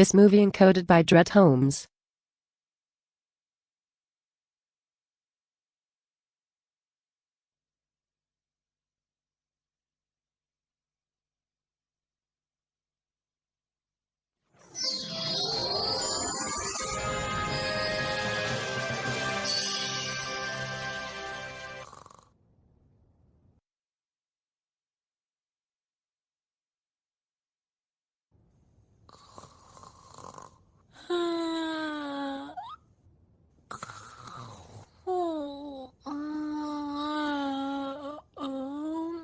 This movie encoded by Dret Holmes.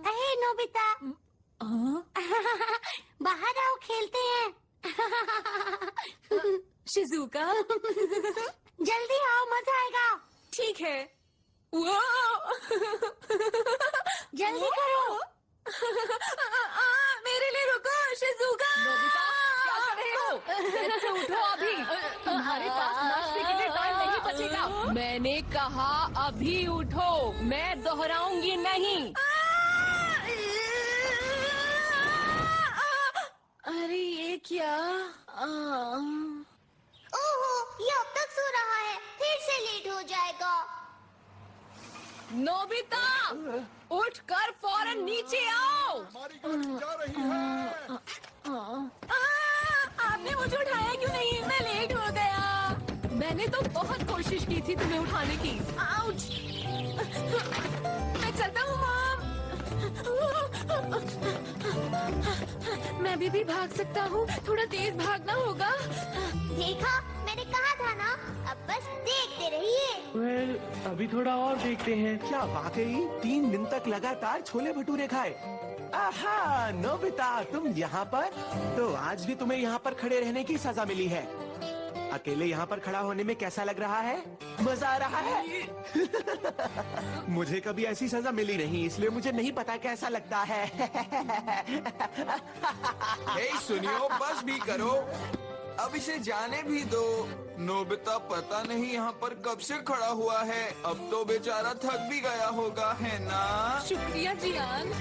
अरे Nobita बाहर आओ खेलते हैं। शिजुका जल्दी आओ मजा आएगा। ठीक है। जल्दी करो। मेरे लिए रुको शिजुका। नोबिता क्या कर रहे हो? बेड से उठो अभी। तुम्हारे पास नाश्ते के लिए टाइम नहीं बचेगा। मैंने कहा अभी उठो, मैं दोहराऊंगी नहीं। अरे ये क्या? ओहो ये अब तक सो रहा है, फिर से लेट हो जाएगा। नोबिता उठकर फौरन नीचे आओ। हमारी गाड़ी जा रही है। आपने मुझे उठाया क्यों नहीं? मैं लेट हो गया। मैंने तो बहुत कोशिश की थी तुम्हें उठाने की। आउच! मैं चलता हूँ मॉम। मैं भी भाग सकता हूँ, थोड़ा तेज भागना होगा। देखा मैंने कहा था ना, अब बस देखते रहिए। well, अभी थोड़ा और देखते हैं। क्या वाकई 3 दिन तक लगातार छोले भटूरे खाए? आहा, नोबिता तुम यहाँ पर? तो आज भी तुम्हें यहाँ पर खड़े रहने की सजा मिली है। अकेले यहाँ पर खड़ा होने में कैसा लग रहा है? मजा आ रहा है? मुझे कभी ऐसी सजा मिली नहीं, इसलिए मुझे नहीं पता कैसा लगता है। हे सुनियो, बस भी करो, अब इसे जाने भी दो। नोबिता पता नहीं यहाँ पर कब से खड़ा हुआ है, अब तो बेचारा थक भी गया होगा, है ना? शुक्रिया जियान।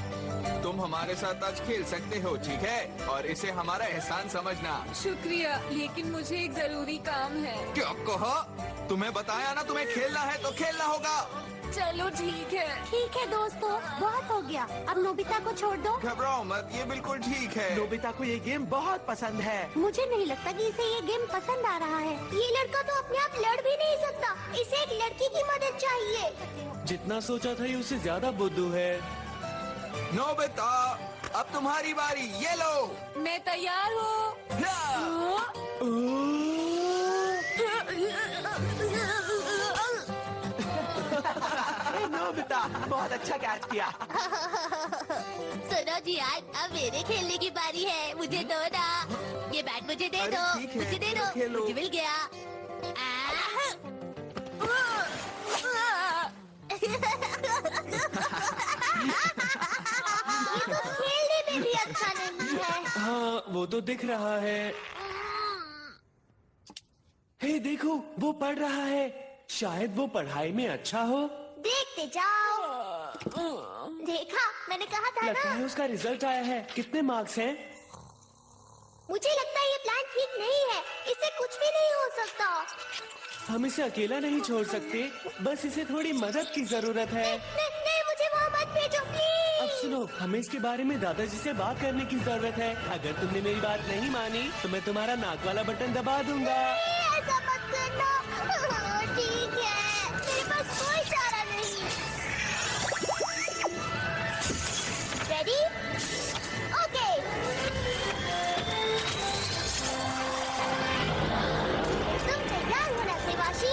तुम हमारे साथ आज खेल सकते हो, ठीक है? और इसे हमारा एहसान समझना। शुक्रिया, लेकिन मुझे एक जरूरी काम है। क्या कहा? तुम्हें बताया ना, तुम्हें खेलना है तो खेलना होगा। चलो ठीक है। ठीक है दोस्तों, बहुत हो गया, अब नोबिता को छोड़ दो। घबराओ मत, ये बिल्कुल ठीक है। नोबिता को ये गेम बहुत पसंद है। मुझे नहीं लगता कि इसे ये गेम पसंद आ रहा है। ये लड़का तो अपने आप लड़ भी नहीं सकता, इसे एक लड़की की मदद चाहिए। जितना सोचा था ये उससे ज्यादा बुद्धू है। नोबिता अब तुम्हारी बारी, ये लो। मैं तैयार हूँ। नोबिता बहुत अच्छा कैच किया। सुनो जी, आज अब मेरे खेलने की बारी है, मुझे दो ना। ये बैट मुझे दे अरे दो, ठीक है, मुझे दे चलो दो, खेलो। मुझे मिल गया। ये तो खेलने में भी अच्छा नहीं है। हाँ वो तो दिख रहा है। हे देखो, वो पढ़ रहा है। शायद वो पढ़ाई में अच्छा हो। देखते जाओ। देखा, मैंने कहा था लगता ना। है उसका रिजल्ट आया है। कितने मार्क्स हैं? मुझे लगता है ये प्लान ठीक नहीं है, इससे कुछ भी नहीं हो सकता। हम इसे अकेला नहीं छोड़ सकते, बस इसे थोड़ी मदद की जरूरत है। नहीं, मुझे वहाँ मत भेजो प्लीज। अब सुनो, हमें इसके बारे में दादाजी से बात करने की जरूरत है। अगर तुमने मेरी बात नहीं मानी तो मैं तुम्हारा नाक वाला बटन दबा दूंगा। ऐसा मत करना। ठीक है, मेरे पास कोई चारा नहीं। रेडी? ओके। तुम तैयार हो ना सेवाशी?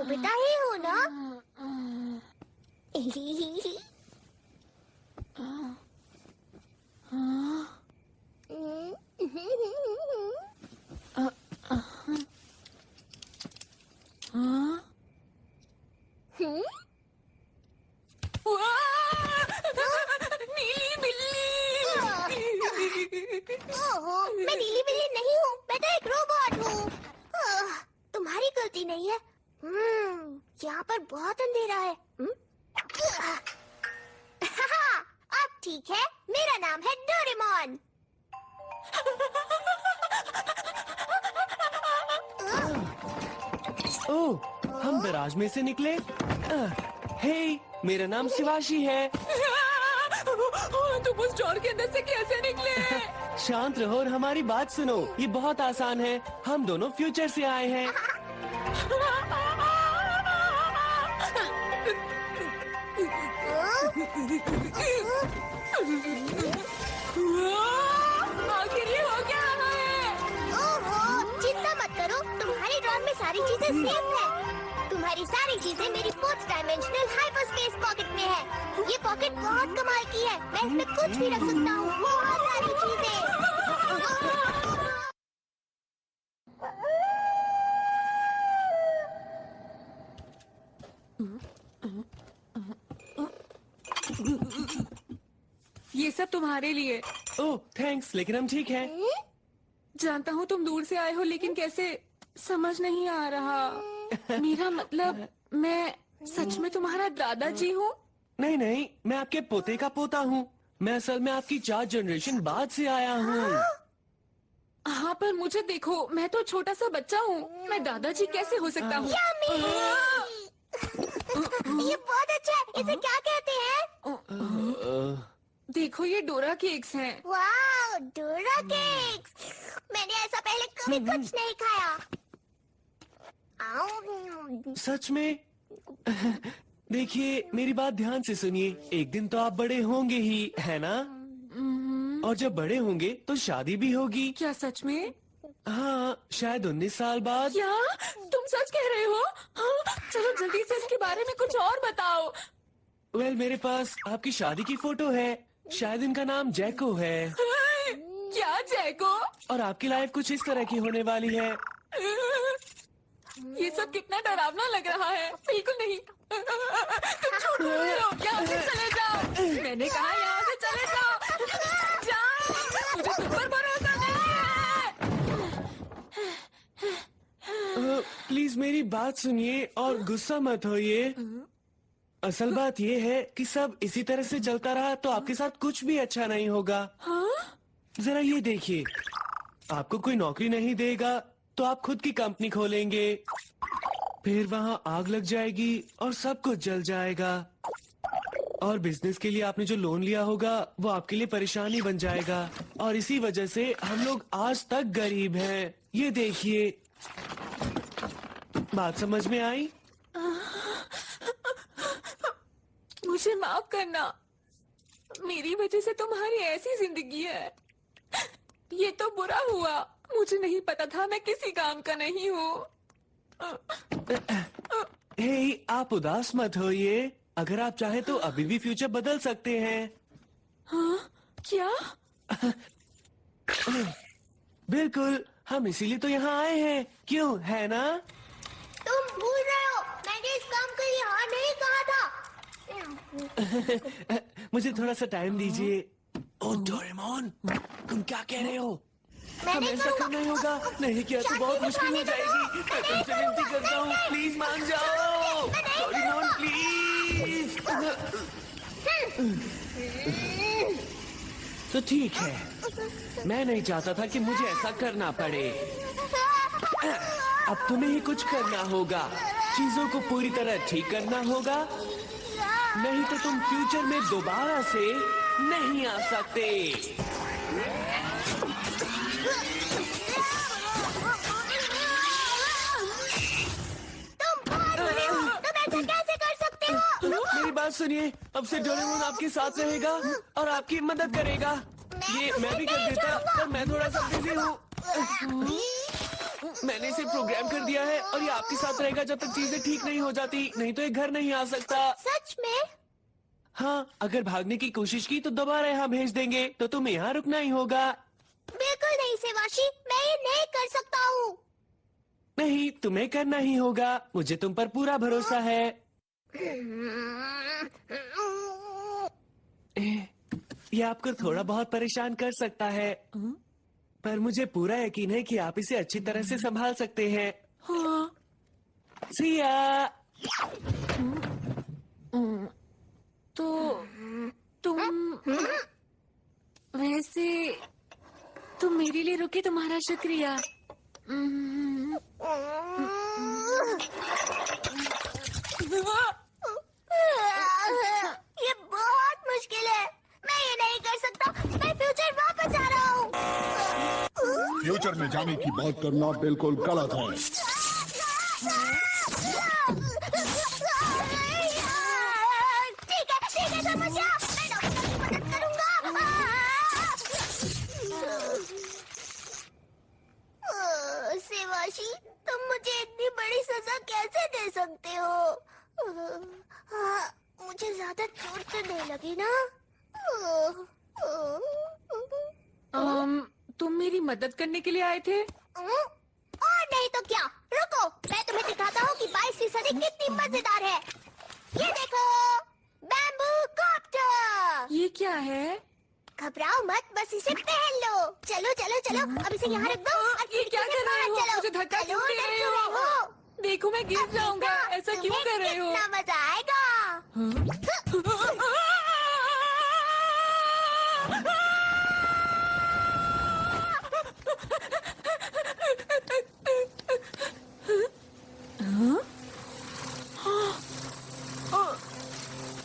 नोबिता ही हूँ ना? नीली बिल्ली। ओहो, मैं नीली बिल्ली नहीं हूँ, मैं तो एक रोबोट हूँ। तुम्हारी गलती नहीं है। यहाँ पर बहुत अंधेरा है। अब ठीक है, मेरा नाम है डोरेमोन। ओह, हम दराज में से निकले। हे, मेरा नाम शिवाशी है। तुम उस डोर के अंदर से कैसे निकले? शांत रहो और हमारी बात सुनो। ये बहुत आसान है। हम दोनों फ्यूचर से आए हैं। आखिर ये हो क्या रहा है? ओहो, चिंता मत करो, तुम्हारी ड्रॉर में सारी चीजें सेफ है। तुम्हारी सारी चीजें मेरी 4th डायमेंशनल हाइपरस्पेस पॉकेट में है। ये पॉकेट बहुत कमाल की है। मैं इसमें कुछ भी रख सकता हूँ, बहुत सारी चीजें। ये सब तुम्हारे लिए। ओह, थैंक्स, लेकिन हम ठीक हैं। जानता हूँ तुम दूर से आए हो, लेकिन कैसे समझ नहीं आ रहा। मेरा मतलब, मैं सच में तुम्हारा दादाजी हूँ? नहीं नहीं, मैं आपके पोते का पोता हूँ। मैं असल में आपकी 4 जनरेशन बाद से आया हूँ। हाँ, पर मुझे देखो, मैं तो छोटा सा बच्चा हूँ। मैं दादाजी कैसे हो सकता हूँ? ये बहुत अच्छा है। इसे क्या कहते हैं? देखो, ये डोरा केक्स हैं। वाह, डोरा केक्स। मैंने ऐसा पहले कभी कुछ नहीं खाया। सच में? देखिए, मेरी बात ध्यान से सुनिए। एक दिन तो आप बड़े होंगे ही, है ना? और जब बड़े होंगे तो शादी भी होगी। क्या सच में? हाँ, शायद 19 साल बाद। क्या तुम सच कह रहे हो? हाँ, चलो जल्दी से इसके बारे में कुछ और बताओ। वेल, मेरे पास आपकी शादी की फोटो है। शायद इनका नाम जैको है। क्या जैको? और आपकी लाइफ कुछ इस तरह की होने वाली है। ये सब कितना डरावना लग रहा है। बिल्कुल नहीं। तुम झूठ बोल रहे हो। यहाँ से चले जाओ। मैंने कहा यहाँ से चले जाओ। जाओ। मुझे तुम पर भरोसा नहीं है। प्लीज मेरी बात सुनिए और गुस्सा मत होइए। असल बात ये है कि सब इसी तरह से चलता रहा तो आपके साथ कुछ भी अच्छा नहीं होगा। जरा ये देखिए, आपको कोई नौकरी नहीं देगा तो आप खुद की कंपनी खोलेंगे। फिर वहाँ आग लग जाएगी और सब कुछ जल जाएगा। और बिजनेस के लिए आपने जो लोन लिया होगा वो आपके लिए परेशानी बन जाएगा। और इसी वजह से हम लोग आज तक गरीब हैं। ये देखिए, बात समझ में आई? मुझे माफ करना। मेरी वजह से तुम्हारी ऐसी जिंदगी है। ये तो बुरा हुआ। मुझे नहीं पता था मैं किसी काम का नहीं हूँ। हे, आप उदास मत होइए। अगर आप चाहे तो अभी भी फ्यूचर बदल सकते हैं। हाँ? क्या? बिल्कुल, हम इसीलिए तो यहाँ आए हैं। क्यों, है ना? तुम भूल रहे हो, मैंने इस काम के लिए हाँ नहीं कहा था। मुझे थोड़ा सा टाइम दीजिए। ओ डोरेमोन, तुम क्या कह रहे हो? हमें ऐसा करना ही होगा, नहीं किया तो बहुत मुश्किल हो जाएगी। मैं तुमसे विनती करता हूँ, प्लीज मान जाओ। Doraemon please. तो ठीक है, मैं नहीं चाहता था कि मुझे ऐसा करना पड़े। अब तुम्हें ही कुछ करना होगा। चीजों को पूरी तरह ठीक करना होगा, नहीं तो तुम फ्यूचर में दोबारा से नहीं आ सकते। तुम कैसे कर सकते हो? मेरी बात सुनिए, अब से डोरेमोन आपके साथ रहेगा और आपकी मदद करेगा। ये मैं भी कर देता, पर मैं थोड़ा सा बिजी हूँ। मैंने इसे प्रोग्राम कर दिया है और ये आपके साथ रहेगा जब तक चीजें ठीक नहीं हो जाती, नहीं तो ये घर नहीं आ सकता। सच में? हाँ, अगर भागने की कोशिश की तो दोबारा यहाँ भेज देंगे, तो तुम्हें यहाँ रुकना ही होगा। बिल्कुल नहीं सेवाशी, मैं ये नहीं कर सकता हूँ। नहीं, तुम्हें करना ही होगा, मुझे तुम पर पूरा भरोसा है। ये आपको थोड़ा बहुत परेशान कर सकता है, पर मुझे पूरा यकीन है कि आप इसे अच्छी तरह से संभाल सकते हैं। हाँ। सिया, तो तुम वैसे तुम मेरे लिए रुके, तुम्हारा शुक्रिया। ये बहुत मुश्किल है, मैं ये नहीं कर सकता। मैं फ्यूचर वापस आ रहा हूँ। फ्यूचर में जाने की बात करना बिल्कुल गलत है। ठीक है समझा, मैं डॉक्टर की मदद करूंगा। सेवाशी, तुम मुझे इतनी बड़ी सजा कैसे दे सकते हो? मुझे ज्यादा चोट तो नहीं लगी ना? तुम मेरी मदद करने के लिए आए थे? और नहीं तो क्या। रुको, मैं तुम्हें दिखाता हूँ कि 22वीं सदी कितनी मजेदार है। ये देखो, बैम्बू कॉप्टर। ये क्या है? घबराओ मत, बस इसे पहन लो। चलो चलो चलो, अब इसे यहाँ रख दो और ये खिड़की क्या से कर रहे बाहर हो? चलो। मुझे धक्का क्यों चलो, दे डर रहे क्यों हो? देखो मैं गिर जाऊंगा, ऐसा क्यों तुम्हें कर रहे हो? कितना मजा आएगा।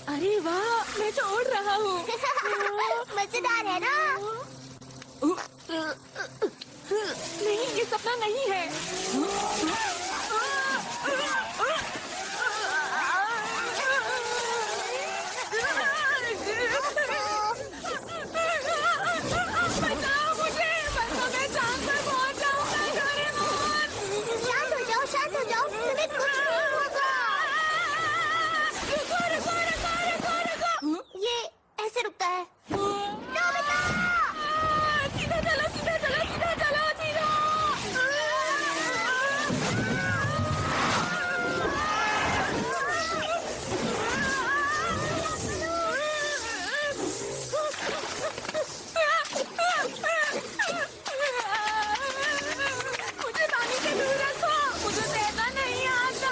अरे वाह, मैं तो उड़ रहा हूँ। मजेदार है ना? नहीं, ये सपना नहीं है। बचाओ मुझे, बचाओ, मैं चांद पर पहुंच जाऊंगा। डोरेमोन! शांत हो जाओ, तुम्हें कुछ नहीं होगा। रुको, रुको, रुको, रुको, रुको। ये ऐसे रुकता है। सीधा चलो, सीधा चलो, सीधा चलो, सीधा। मुझे पानी से दूर रखो, मुझे तैरना नहीं आता।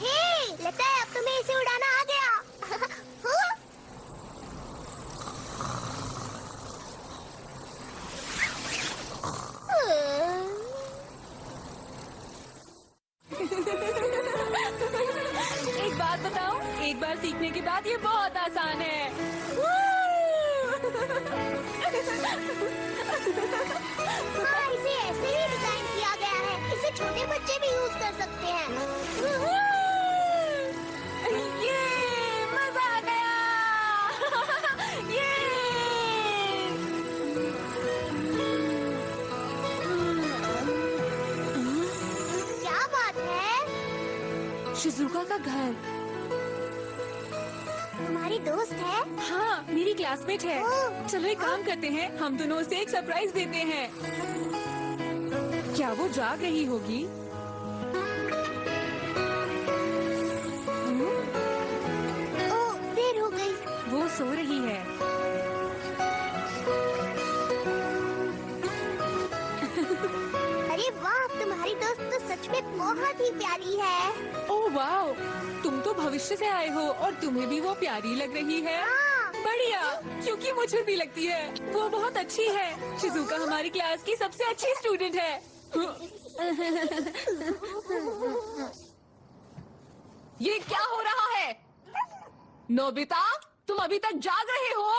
हे, लगता है अब तुम्हें इसे उड़ाना आ गया। हाँ? एक बात बताऊं, एक बार सीखने के बाद ये बहुत आसान है। हाँ, इसे ऐसे ही डिजाइन किया गया है। इसे छोटे बच्चे भी यूज कर सकते हैं। ये मजा आ गया। ये क्या बात है? शिजुका का घर। तुम्हारी दोस्त है? हाँ, मेरी क्लासमेट है। ओह। चलो एक काम करते हैं, हम दोनों उसे एक सरप्राइज देते हैं। क्या वो जाग रही होगी? ओह, देर हो गई। वो सो रही है। अरे वाह, तुम्हारी दोस्त तो सच में बहुत ही प्यारी है। ओह वाओ, तुम तो भविष्य से आए हो और तुम्हें भी वो प्यारी लग रही है। हाँ। बढ़िया, क्योंकि मुझे भी लगती है वो बहुत अच्छी है। शिजुका हमारी क्लास की सबसे अच्छी स्टूडेंट है। ये क्या हो रहा है? नोबिता, तुम अभी तक जाग रहे हो?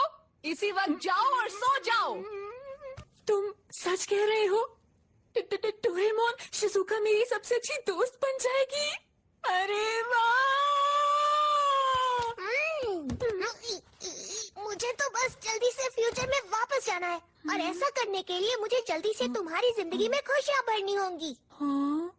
इसी वक्त जाओ और सो जाओ। तुम सच कह रहे हो? डोरेमोन, शिजुका मेरी सबसे अच्छी दोस्त बन जाएगी। अरे वाह! मुझे तो बस जल्दी से फ्यूचर में वापस जाना है और ऐसा करने के लिए मुझे जल्दी से तुम्हारी जिंदगी में खुशियाँ भरनी होंगी। हाँ?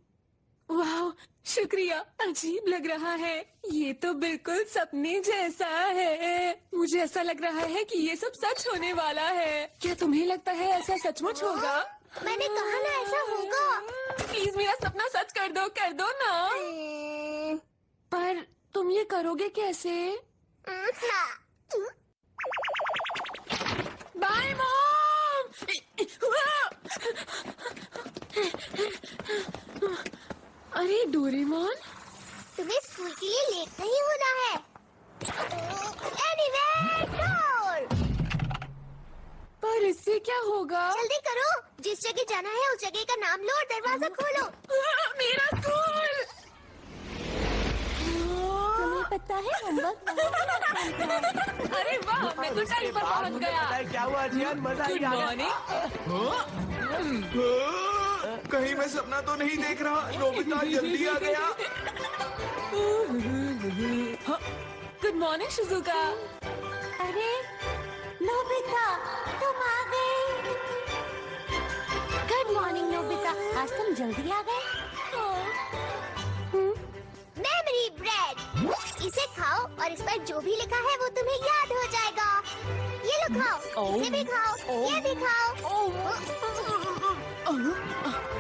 वाह, शुक्रिया। अजीब लग रहा है। ये तो बिल्कुल सपने जैसा है। मुझे ऐसा लग रहा है कि ये सब सच होने वाला है। क्या तुम्हें लगता है ऐसा सचमुच होगा? मैंने कहा ना ऐसा होगा। प्लीज मेरा सपना सच कर दो ना। पर तुम ये करोगे कैसे? Bye mom. अरे डोरेमोन, तुम्हें स्कूल के लिए लेट नहीं होना है। Anyway, door. पर इससे क्या होगा? जल्दी करो, जिस जगह जाना है उस जगह का नाम लो और दरवाजा खोलो। मेरा स्कूल। तुम्हें पता है होमवर्क अरे वाह, मैं तो टाइम पर पहुंच मुझे गया। पता है क्या हुआ जियान, मजा ही गुड आ गया। मॉर्निंग। कहीं मैं सपना तो नहीं देख रहा? नोबिता जल्दी आ गया। Good morning Shizuka. अरे नोबिता, तुम आ गए। गुड मॉर्निंग नोबिता, आज तुम जल्दी आ गए। मेमोरी ब्रेड, इसे खाओ और इस पर जो भी लिखा है वो तुम्हें याद हो जाएगा। ये लो खाओ, इसे भी खाओ, ये भी खाओ।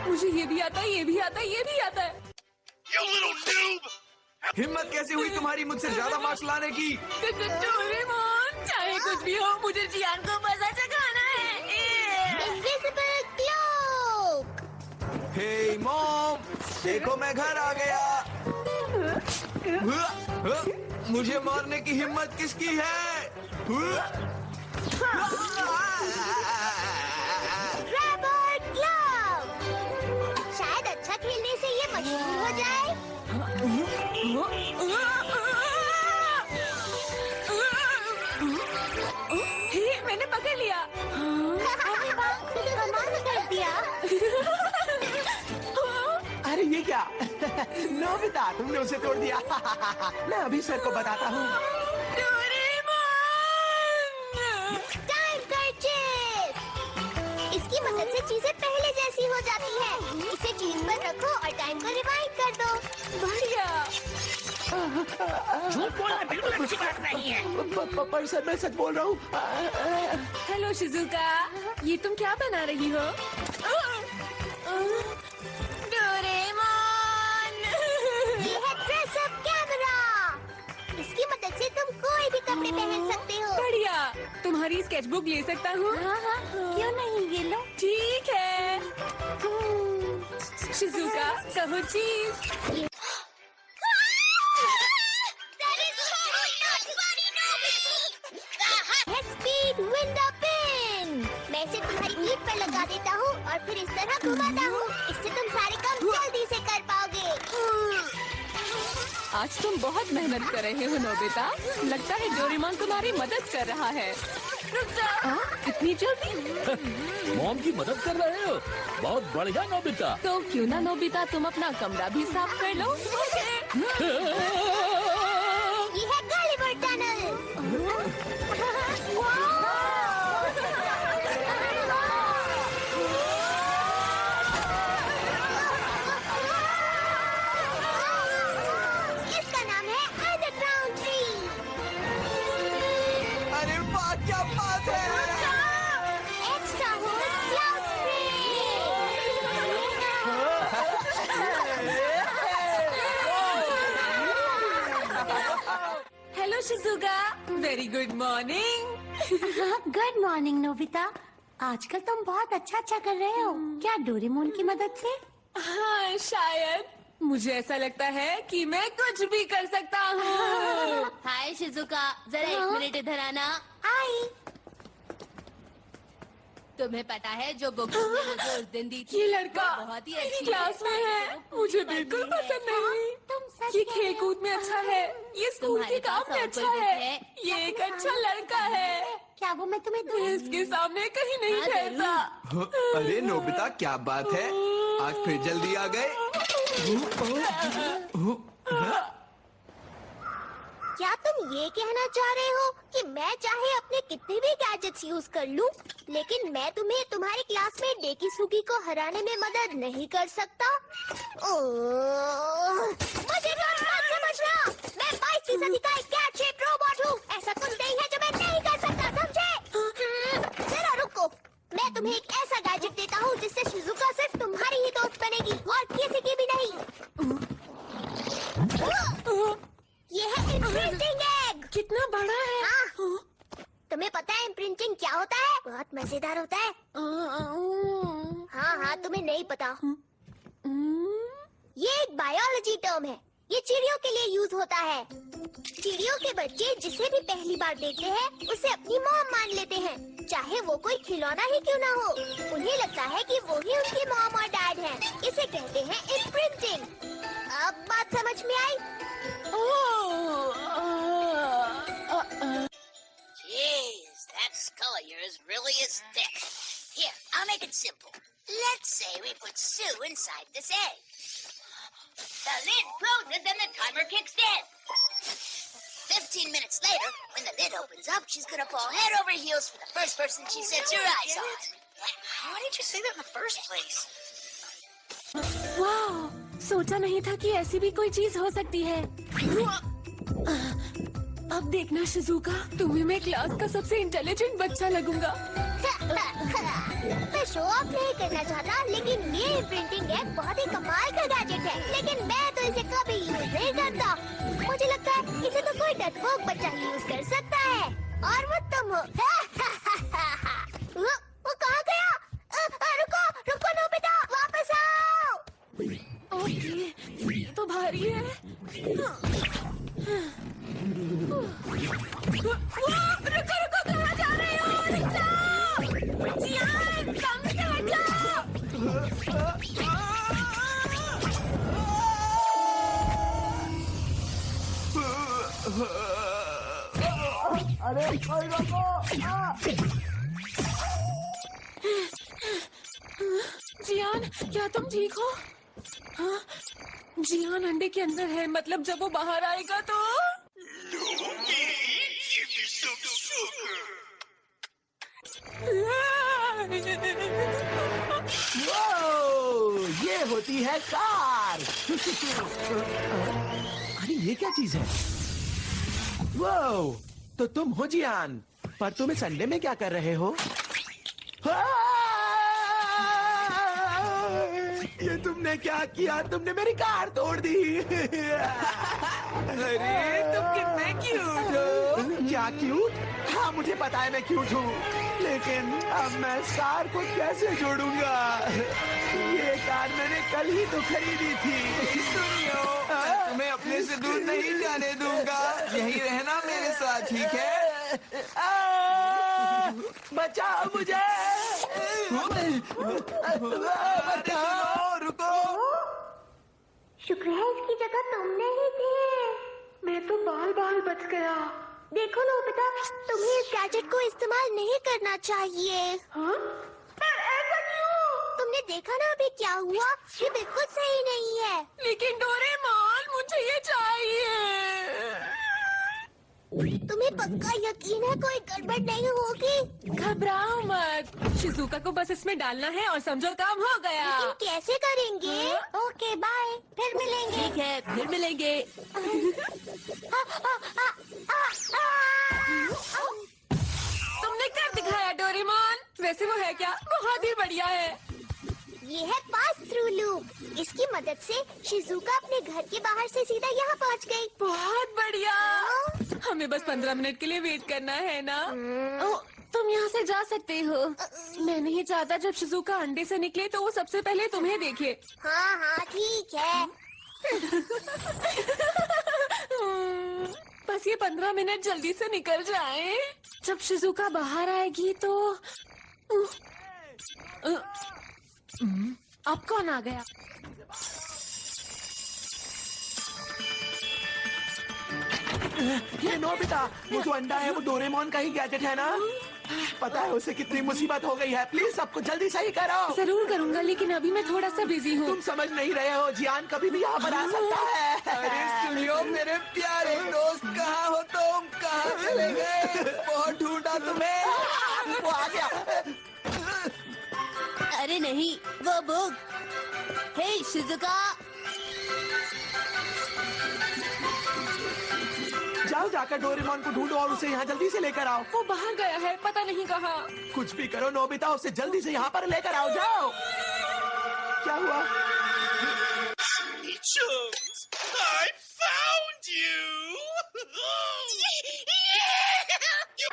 मुझे ये भी आता है, ये भी आता है, ये भी आता है। हिम्मत कैसे हुई तुम्हारी मुझसे ज्यादा मार्क्स लाने की? डोरेमोन, चाहे कुछ भी हो, मुझे जियान को मजा चखाना है। Invisible cloak. हे मॉम, देखो मैं घर आ गया। मुझे मारने की हिम्मत किसकी है? Rubber glove. शायद अच्छा खेलने से ये मशहूर हो जाए। हे, मैंने पकड़ लिया। अरे वाह, कमाल कर दिया। अरे ये क्या? नोबिता, तुमने उसे तोड़ दिया। मैं अभी सर को बताता हूँ। टाइम कर्चिफ। इसकी मदद से चीजें पहले जैसी हो जाती हैं। इसे चीज पर रखो और टाइम को रिवाइंड कर दो। बढ़िया। झूठ बोलना बिल्कुल अच्छी बात नहीं है। पर सर मैं सच बोल रहा हूँ। हेलो शिजुका, ये तुम क्या बना रही हो? डोरेमोन, ये है ड्रेस अप कैमरा। इसकी मदद से तुम कोई भी कपड़े पहन सकते हो। बढ़िया। तुम्हारी स्केचबुक ले सकता हूँ? हाँ हाँ, क्यों नहीं, ये लो। ठीक है। शिजुका, कहो चीज। Speed window pin. मैं इसे तुम्हारी पीठ पर लगा देता हूँ और फिर इस तरह घुमाता हूँ। इससे तुम सारे काम जल्दी से कर पाओगे। आज तुम बहुत मेहनत कर रहे हो नोबिता। लगता है डोरेमोन तुम्हारी मदद कर रहा है। रुक जा, इतनी जल्दी? मॉम की मदद कर रहे हो? बहुत बढ़िया नोबिता। तो क्यों ना नोबिता तुम अपना कमरा भी साफ कर लो। ये है गॉलीवुड टनल। इसका नाम है अंडरग्राउंड ट्री। अरे वाह, क्या बात है! Extra whole cloud hello Shizuka, very good morning. Good morning Nobita. आजकल तुम बहुत अच्छा कर रहे हो। क्या डोरेमोन की मदद से? हाँ, शायद। मुझे ऐसा लगता है कि मैं कुछ भी कर सकता हूँ। हाय शिजुका, जरा 1 मिनट इधर आना। आई। तुम्हें पता है जो बुक मुझे उस दिन दी थी ये लड़का वो बहुत ही मेरी अच्छी क्लास में है मुझे बिल्कुल पसंद नहीं। तुम सच ये कह खेल रहे हो। कूद में अच्छा है, ये स्कूल के तुम्हारे काम पास में और अच्छा कोई है, बुक है? ये एक अच्छा लड़का है। क्या वो मैं तुम्हें दूं? मैं इसके सामने कहीं नहीं हाँ, ठहरता। अरे नोबिता क्या बात है, आज फिर जल्दी आ गए। क्या तुम ये कहना चाह रहे हो कि मैं चाहे अपने कितने भी गैजेट्स यूज कर लूं, लेकिन मैं तुम्हें तुम्हारी क्लासमेट डेकिसुगी को हराने में मदद नहीं कर सकता? मुझे मत समझना, मैं 22% का एक कैट शेप रोबोट हूँ। ऐसा कुछ नहीं है जो मैं नहीं कर सकता, समझे? जरा रुको, मैं तुम्हें एक ऐसा गैजेट देता हूँ जिससे शिजुका सिर्फ तुम्हारी ही दोस्त बनेगी और किसी की भी नहीं। ये है इम्प्रिंटिंग एग। कितना बड़ा है? हाँ। तुम्हें पता है इम्प्रिंटिंग क्या होता है? बहुत मजेदार होता है। हाँ हाँ, तुम्हें नहीं पता। ये एक बायोलॉजी टर्म है। ये चिड़ियों के लिए यूज होता है। चिड़ियों के बच्चे जिसे भी पहली बार देखते हैं उसे अपनी मॉम मान लेते हैं, चाहे वो कोई खिलौना ही क्यों ना हो। उन्हें लगता है कि वो ही उनकी मॉम और डैड हैं। इसे कहते हैं इम्प्रिंटिंग। अब बात समझ में आई? Jeez, that skull of yours really is thick. Here, I'll make it simple. Let's say we put Sue inside this egg. The lid closes and the timer kicks in. 15 minutes later, when the lid opens up, she's gonna fall head over heels for the first person she sets her eyes on. Why did you say that in the first place? वाह, सोचा नहीं था कि ऐसी भी कोई चीज हो सकती है। अब देखना शिजुका, तुम्हें मैं क्लास का सबसे इंटेलिजेंट बच्चा लगूंगा। मैं शो ऑफ नहीं करना चाहता, लेकिन ये प्रिंटिंग एग बहुत ही कमाल का गैजेट है। लेकिन मैं तो इसे कभी यूज नहीं करता। मुझे लगता है इसे तो कोई डरपोक बच्चा यूज कर सकता है, और वो तुम हो। वो कहाँ गया? रुको रुको नोबिता, वापस आओ। ओके, ये तो भारी है। रुको रुको, कहाँ जा रहे हो? रुक जाओ। जियान, सामने से हट जाओ। जियान, क्या तुम ठीक हो? हाँ, जियान अंडे के अंदर है, मतलब जब वो बाहर आएगा तो वो ये होती है कार। अरे ये क्या चीज है? वो तो तुम हो जियान, पर तुम इस अंडे में क्या कर रहे हो? ये तुमने क्या किया? तुमने मेरी कार तोड़ दी। अरे तुम कितने क्यूट हो। क्या क्यूट? हाँ मुझे पता है मैं क्यूट हूँ, लेकिन अब मैं इस कार को कैसे जोड़ूंगा? ये कार मैंने कल ही तो खरीदी थी। सुनियो, मैं तुम्हें अपने से दूर नहीं जाने दूंगा। यही रहना मेरे साथ, ठीक है? बचाओ मुझे! बचाओ, रुको। शुक्र है इसकी जगह तुमने ही थी। मैं तो बाल बाल बच गया। देखो नोबिता, तुम्हें इस गैजेट को इस्तेमाल नहीं करना चाहिए। हाँ? पर ऐसा क्यों? तुमने देखा ना अभी क्या हुआ? ये बिल्कुल सही नहीं है। लेकिन डोरेमोन, मुझे ये चाहिए। तुम्हें पक्का यकीन है कोई गड़बड़ नहीं होगी? घबराओ मत, शिजुका को बस इसमें डालना है और समझो काम हो गया। लेकिन कैसे करेंगे? ओके बाय, फिर मिलेंगे। ठीक है, फिर मिलेंगे। तुमने कर दिखाया डोरेमोन। वैसे वो है क्या? बहुत ही बढ़िया है। ये है पास थ्रू लूप। इसकी मदद से शिजुका अपने घर के बाहर से सीधा यहाँ पहुँच गई। बहुत बढ़िया। हमें बस 15 मिनट के लिए वेट करना है ना? ओ, तुम यहाँ से जा सकते हो। मैं नहीं चाहता जब शिजुका अंडे से निकले तो वो सबसे पहले तुम्हें देखे। हाँ हाँ ठीक है। बस ये 15 मिनट जल्दी से निकल जाएं। जब शिजुका बाहर आएगी तो अब कौन आ गया? ये नोबिता, वो जो अंडा है वो डोरेमोन का ही गैजेट है ना? पता है उसे कितनी मुसीबत हो गई है। प्लीज सबको जल्दी सही करो। जरूर करूंगा, लेकिन अभी मैं थोड़ा सा बिजी हूँ। तुम समझ नहीं रहे हो, जियान कभी भी यहाँ पर आ सकता है। अरे सुनियो मेरे प्यारे दोस्त, कहाँ हो तुम? कहाँ चले गए? बहुत ढूंढा तुम्हें। वो आ गया। अरे नहीं, वो बुग। हे शिजुका, जाओ जाकर डोरेमोन को ढूंढो और उसे यहाँ जल्दी से लेकर आओ। वो बाहर गया है, पता नहीं कहाँ। कुछ भी करो नोबिता, उसे जल्दी से यहाँ पर लेकर आओ। जाओ। क्या हुआ? I found you.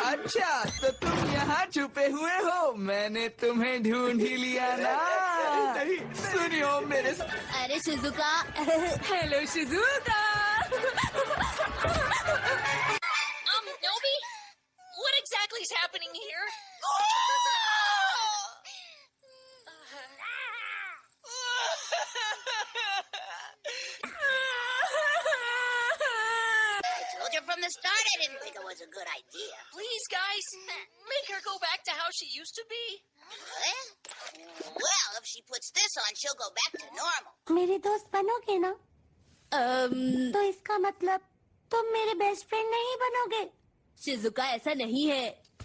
अच्छा, तो तुम यहाँ छुपे हुए हो। मैंने तुम्हें ढूंढ ही लिया ना। नहीं। सुनियो मेरे अरे Shizuka. Hello Shizuka. Nobi? What exactly is happening here? I told you from the start I didn't think it was a good idea. Please, guys, make her go back to how she used to be. Well, if she puts this on, she'll go back to normal. मेरे दोस्त बनोगे ना? तो इसका मतलब तुम मेरे best friend नहीं बनोगे? शिजुका, ऐसा नहीं है।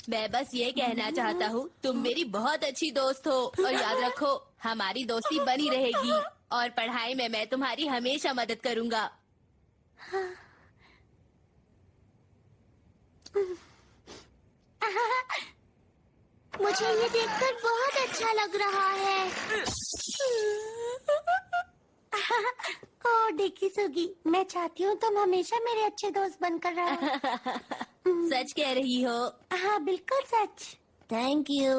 मैं बस ये कहना चाहता हूँ, तुम मेरी बहुत अच्छी दोस्त हो और याद रखो, हमारी दोस्ती बनी रहेगी और पढ़ाई में मैं तुम्हारी हमेशा मदद करूँगा। मुझे ये देखकर बहुत अच्छा लग रहा है। ओ डिकी सुगी, मैं चाहती हूँ तुम हमेशा मेरे अच्छे दोस्त बनकर रहो। सच कह रही हो? हाँ बिल्कुल सच। Thank you.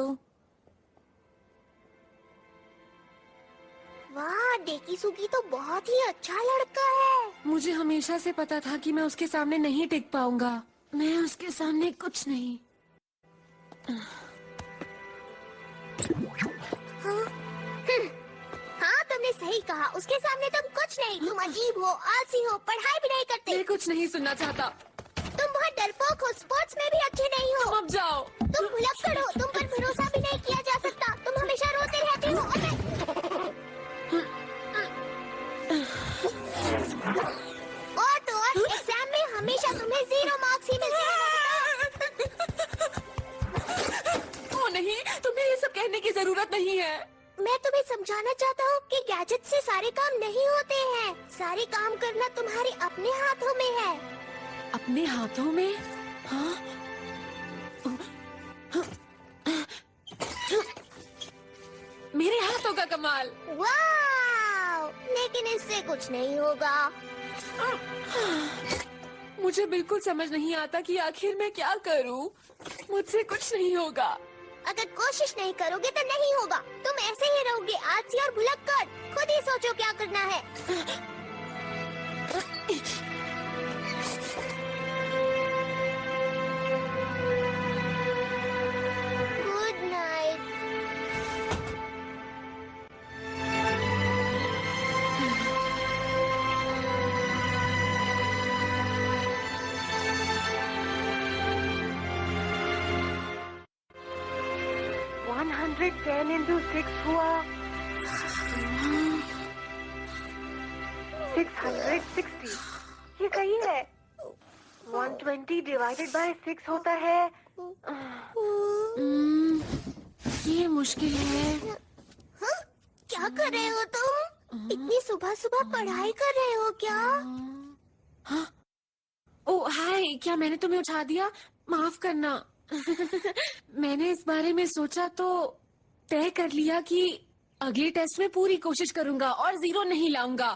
वाह, डेकी सुगी तो बहुत ही अच्छा लड़का है। मुझे हमेशा से पता था कि मैं उसके सामने नहीं टिक पाऊंगा। मैं उसके सामने कुछ नहीं। हाँ तुमने सही कहा, उसके सामने तुम कुछ नहीं। तुम अजीब हो, आलसी हो, पढ़ाई भी नहीं करते। मैं कुछ नहीं सुनना चाहता। तुम बहुत डरपोक हो, स्पोर्ट्स में भी अच्छे नहीं हो। अब जाओ। तुम भुलक्कड़ हो, तुम पर भरोसा भी नहीं किया जा सकता। तुम हमेशा रोते रहते हो। और तो और एग्जाम में हमेशा तुम्हें 0 मार्क्स ही मिलते हैं। ओ नहीं, तुम्हें ये सब कहने की जरूरत नहीं है। मैं तुम्हें समझाना चाहता हूँ कि गैजेट से सारे काम नहीं होते हैं। सारे काम करना तुम्हारे अपने हाथों में है। अपने हाथों में? हाँ? मेरे हाथों का कमाल। वाह! लेकिन इससे कुछ नहीं होगा। मुझे बिल्कुल समझ नहीं आता कि आखिर मैं क्या करूं। मुझसे कुछ नहीं होगा। अगर कोशिश नहीं करोगे तो नहीं होगा। तुम ऐसे ही रहोगे, आलसी और भुलक्कड़। खुद ही सोचो क्या करना है। Good night. $110 into 6 हुआ 660। ये सही है। 120 डिवाइडेड बाय 6 होता है। ये मुश्किल है। हाँ? क्या कर रहे हो तुम? इतनी सुबह सुबह पढ़ाई कर रहे हो क्या? हाँ? ओ हाय, क्या मैंने तुम्हें उठा दिया? माफ करना। मैंने इस बारे में सोचा तो तय कर लिया कि अगले टेस्ट में पूरी कोशिश करूंगा और 0 नहीं लाऊंगा।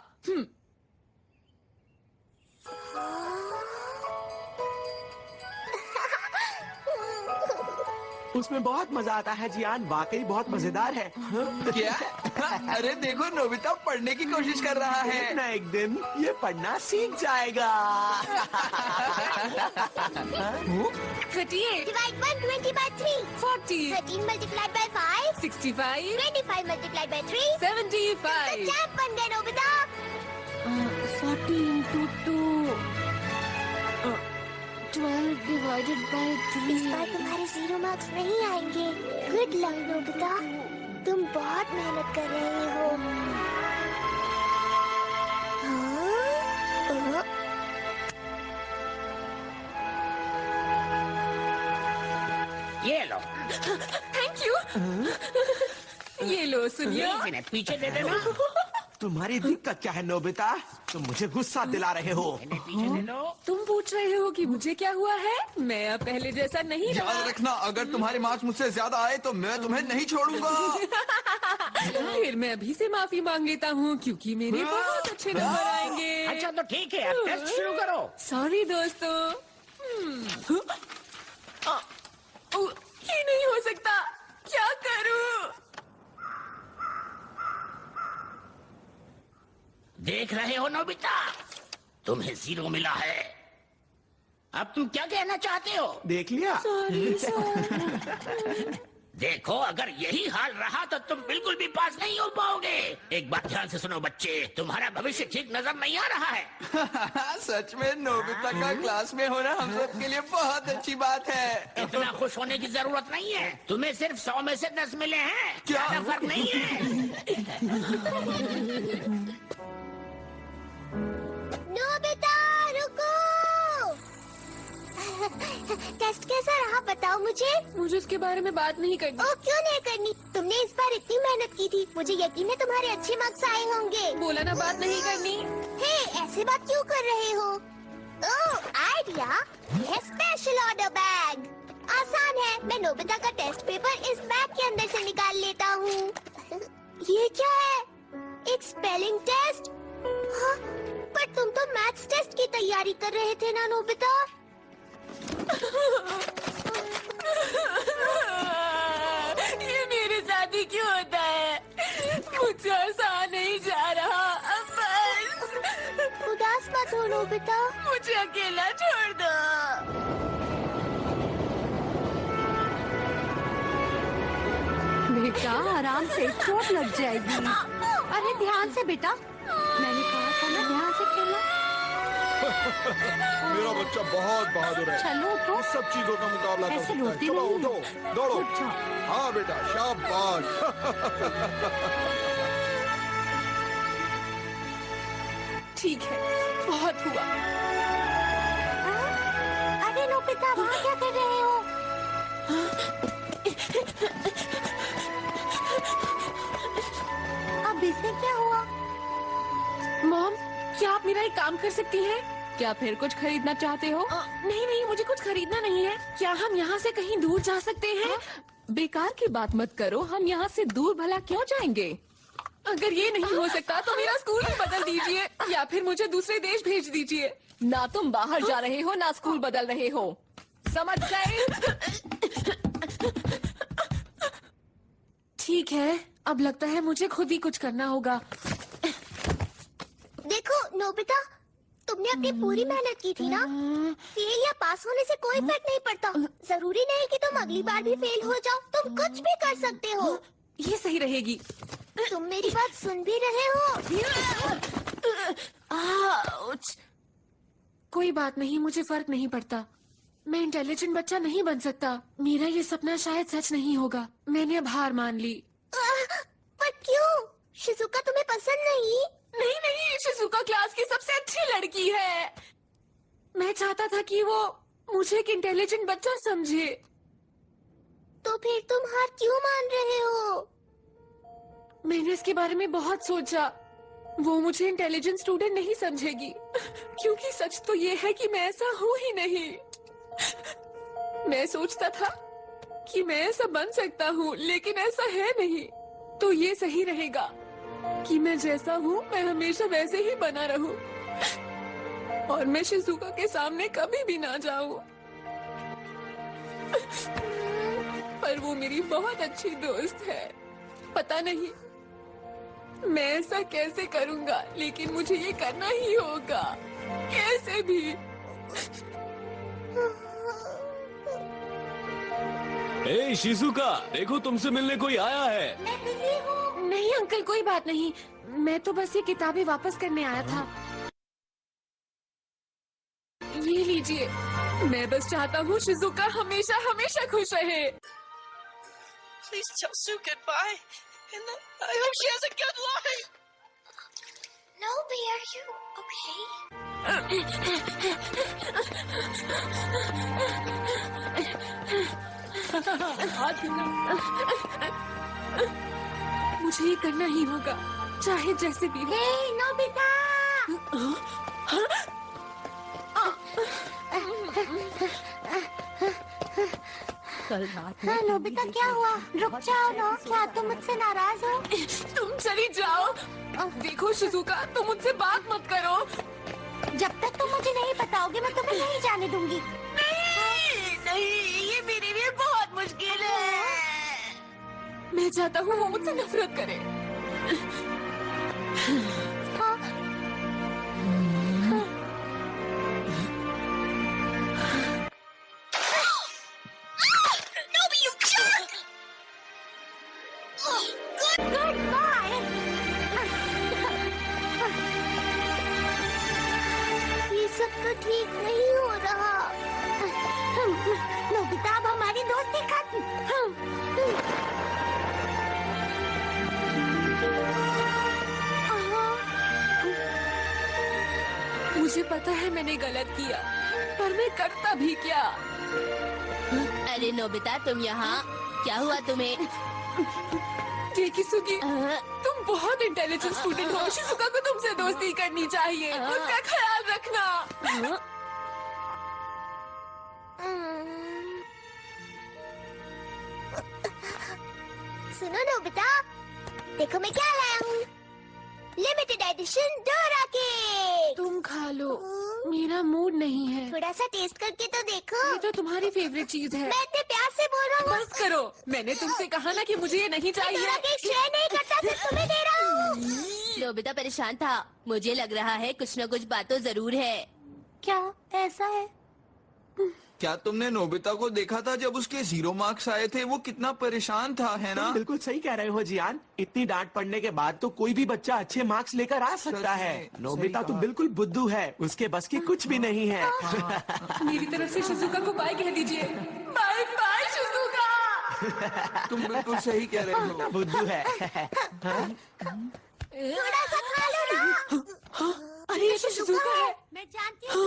उसमें बहुत मजा आता है जियान, वाकई बहुत मजेदार है। क्या? अरे देखो, नोबिता पढ़ने की कोशिश कर रहा है। ना एक दिन ये पढ़ना सीख जाएगा। 38, Divide 120 by 3. 40, 13 multiplied by 5. 60, 65, 25 multiplied by 3. 75, champ बन गए नोबिता. 40 into 2, 12 divided by इस बार 3. तुम्हारे 0 मार्क्स नहीं आएंगे. Good luck Nobita. तुम बहुत मेहनत कर रहे हो. हाँ? ये लो, थैंक यू. ये लो सुनिए. एक मिनट पीछे दे देना। तुम्हारी दिक्कत क्या है नोबिता? तुम मुझे गुस्सा दिला रहे हो. इन्हें पीछे दे दो। तुम पूछ रहे हो कि मुझे क्या हुआ है? मैं अब पहले जैसा नहीं रहा. याद रखना, अगर तुम्हारे मार्क्स मुझसे ज्यादा आए तो मैं तुम्हें नहीं छोड़ूंगा. फिर मैं अभी से माफी मांग लेता हूँ क्योंकि मेरे बहुत अच्छे नंबर आएंगे. अच्छा तो ठीक है, अब टेस्ट शुरू करो। सॉरी दोस्तों. ये नहीं हो सकता. क्या करूँ? देख रहे हो नोबिता, तुम्हें 0 मिला है. अब तुम क्या कहना चाहते हो? देख लिया? Sorry sir. देखो, अगर यही हाल रहा तो तुम बिल्कुल भी पास नहीं हो पाओगे. एक बात ध्यान से सुनो बच्चे, तुम्हारा भविष्य ठीक नजर नहीं आ रहा है. सच में नोबिता का क्लास में होना हम सब के लिए बहुत अच्छी बात है. इतना खुश होने की जरूरत नहीं है. तुम्हें सिर्फ 100 में से 10 मिले हैं. क्या? ज्यादा फर्क नहीं है. नोबिता रुको. टेस्ट कैसा रहा बताओ मुझे. मुझे उसके बारे में बात नहीं करनी. ओ क्यों नहीं करनी? तुमने इस बार इतनी मेहनत की थी. मुझे यकीन है तुम्हारे अच्छे मार्क्स आए होंगे. बोला ना बात नहीं करनी. हे, ऐसे बात क्यों कर रहे हो? ओह आइडिया. यह स्पेशल ऑर्डर बैग. आसान है. मैं नोबिता का टेस्ट पेपर इस बैग के अंदर से निकाल लेता हूँ. ये क्या है? एक स्पेलिंग टेस्ट. हाँ, पर तुम तो मैथ्स टेस्ट की तैयारी कर रहे थे ना नोबिता? ये मेरे साथ ही क्यों होता है? मुझसे आसान नहीं जा रहा. अब बस उदास मत हो नोबिता. मुझे अकेला छोड़ दो. बेटा आराम से, चोट लग जाएगी. अरे ध्यान से बेटा, मैंने कहा था ना ध्यान से खेलना. मेरा बच्चा बहुत बहादुर है. चलो तो इस सब चीजों का मुकाबला कर ऐसे सकता है. रोते चलो नहीं. उठो, दौड़ो. उठ जाओ. हाँ बेटा, शाबाश. ठीक है, बहुत हुआ. अरे नोबिता वहाँ क्या कर रहे हो? अब इसे क्या हुआ? मॉम, क्या आप मेरा एक काम कर सकती हैं? क्या फिर कुछ खरीदना चाहते हो? नहीं नहीं, मुझे कुछ खरीदना नहीं है. क्या हम यहाँ से कहीं दूर जा सकते हैं? बेकार की बात मत करो, हम यहाँ से दूर भला क्यों जाएंगे? अगर ये नहीं हो सकता तो मेरा स्कूल ही बदल दीजिए या फिर मुझे दूसरे देश भेज दीजिए. ना तुम बाहर जा रहे हो ना स्कूल बदल रहे हो, समझ गए? ठीक है, अब लगता है मुझे खुद ही कुछ करना होगा. देखो नोबिता, तुमने अपनी पूरी मेहनत की थी ना. फेल या पास होने से कोई फर्क नहीं पड़ता. जरूरी नहीं कि तुम अगली बार भी फेल हो जाओ. तुम कुछ भी कर सकते हो. ये सही रहेगी. तुम मेरी बात सुन भी रहे हो? आउच. कोई बात नहीं, मुझे फर्क नहीं पड़ता. मैं इंटेलिजेंट बच्चा नहीं बन सकता. मेरा ये सपना शायद सच नहीं होगा. मैंने अब हार मान ली. पर क्यों? शिजुका तुम्हें पसंद नहीं? नहीं नहीं, शिजुका क्लास की सबसे अच्छी लड़की है. मैं चाहता था कि वो मुझे एक इंटेलिजेंट बच्चा समझे. तो फिर तुम हार क्यों मान रहे हो? मैंने इसके बारे में बहुत सोचा. वो मुझे इंटेलिजेंट स्टूडेंट नहीं समझेगी क्योंकि सच तो ये है कि मैं ऐसा हूँ ही नहीं. मैं सोचता था कि मैं ऐसा बन सकता हूँ, लेकिन ऐसा है नहीं. तो ये सही रहेगा कि मैं जैसा हूँ मैं हमेशा वैसे ही बना रहूं और मैं शिजुका के सामने कभी भी ना जाऊं. पर वो मेरी बहुत अच्छी दोस्त है. पता नहीं मैं ऐसा कैसे करूंगा, लेकिन मुझे ये करना ही होगा कैसे भी. ए शिजुका, देखो तुमसे मिलने कोई आया है। मैं बिजी हूँ। नहीं अंकल, कोई बात नहीं। मैं तो बस ये किताबें वापस करने आया था। ये लीजिए। मैं बस चाहता हूँ शिजुका हमेशा हमेशा खुश रहे। Please tell Sue goodbye. And I hope she has a good life. Nobi, are you okay? मुझे ये करना ही होगा, चाहे जैसे भी हो। हे नोबिता! कल रात हाँ, नोबिता क्या हुआ? रुक जाओ ना। क्या तुम मुझसे नाराज हो? तुम चली जाओ। देखो शिजुका, तुम मुझसे बात मत करो। जब तक तुम मुझे नहीं बताओगे मैं तुम्हें नहीं जाने दूंगी। नहीं, ये मेरे लिए बहुत मुश्किल है। मैं चाहता हूँ वो मुझसे नफरत करे। हाँ? Nobi, you jerk! Goodbye! ये सब तो ठीक नहीं हो रहा। नोबिता, अब हमारी दोस्ती खत्म। मुझे पता है मैंने गलत किया, पर मैं करता भी क्या। अरे नोबिता, तुम यहाँ? क्या हुआ तुम्हें? किसुकी, तुम बहुत इंटेलिजेंट स्टूडेंट हो। शिजुका को तुमसे दोस्ती करनी चाहिए। उसका ख्याल रखना। सुनो नोबिता, देखो मैं क्या लाया हूँ। Limited edition Dora cake. तुम खा लो, मेरा मूड नहीं है। थोड़ा सा टेस्ट करके तो देखो। ये तो तुम्हारी फेवरेट चीज है। मैं इतने प्यार से बोल रहा हूँ। बस करो, मैंने तुमसे कहा ना कि मुझे ये नहीं डोरा चाहिए। केक शेयर नहीं करता, सिर्फ तुम्हें दे रहा हूँ। नोबिता परेशान था। मुझे लग रहा है कुछ न कुछ बात तो जरूर है। क्या ऐसा है? क्या तुमने नोबिता को देखा था जब उसके 0 मार्क्स आए थे? वो कितना परेशान था, है ना? तुम बिल्कुल सही कह रहे हो जियान। इतनी डांट पड़ने के बाद तो कोई भी बच्चा अच्छे मार्क्स लेकर आ सकता है। सही नोबिता तो कहा। बिल्कुल बुद्धू है, उसके बस की कुछ भी नहीं है। मेरी तरफ से शिजुका को बाय कह दीजिए। Bye bye Shizuka. तुम बिल्कुल सही कह रहे हो। बुद्धू है। थोड़ा सा खा लो ना। अरे ये तो शिजुका है। मैं जानती हूँ।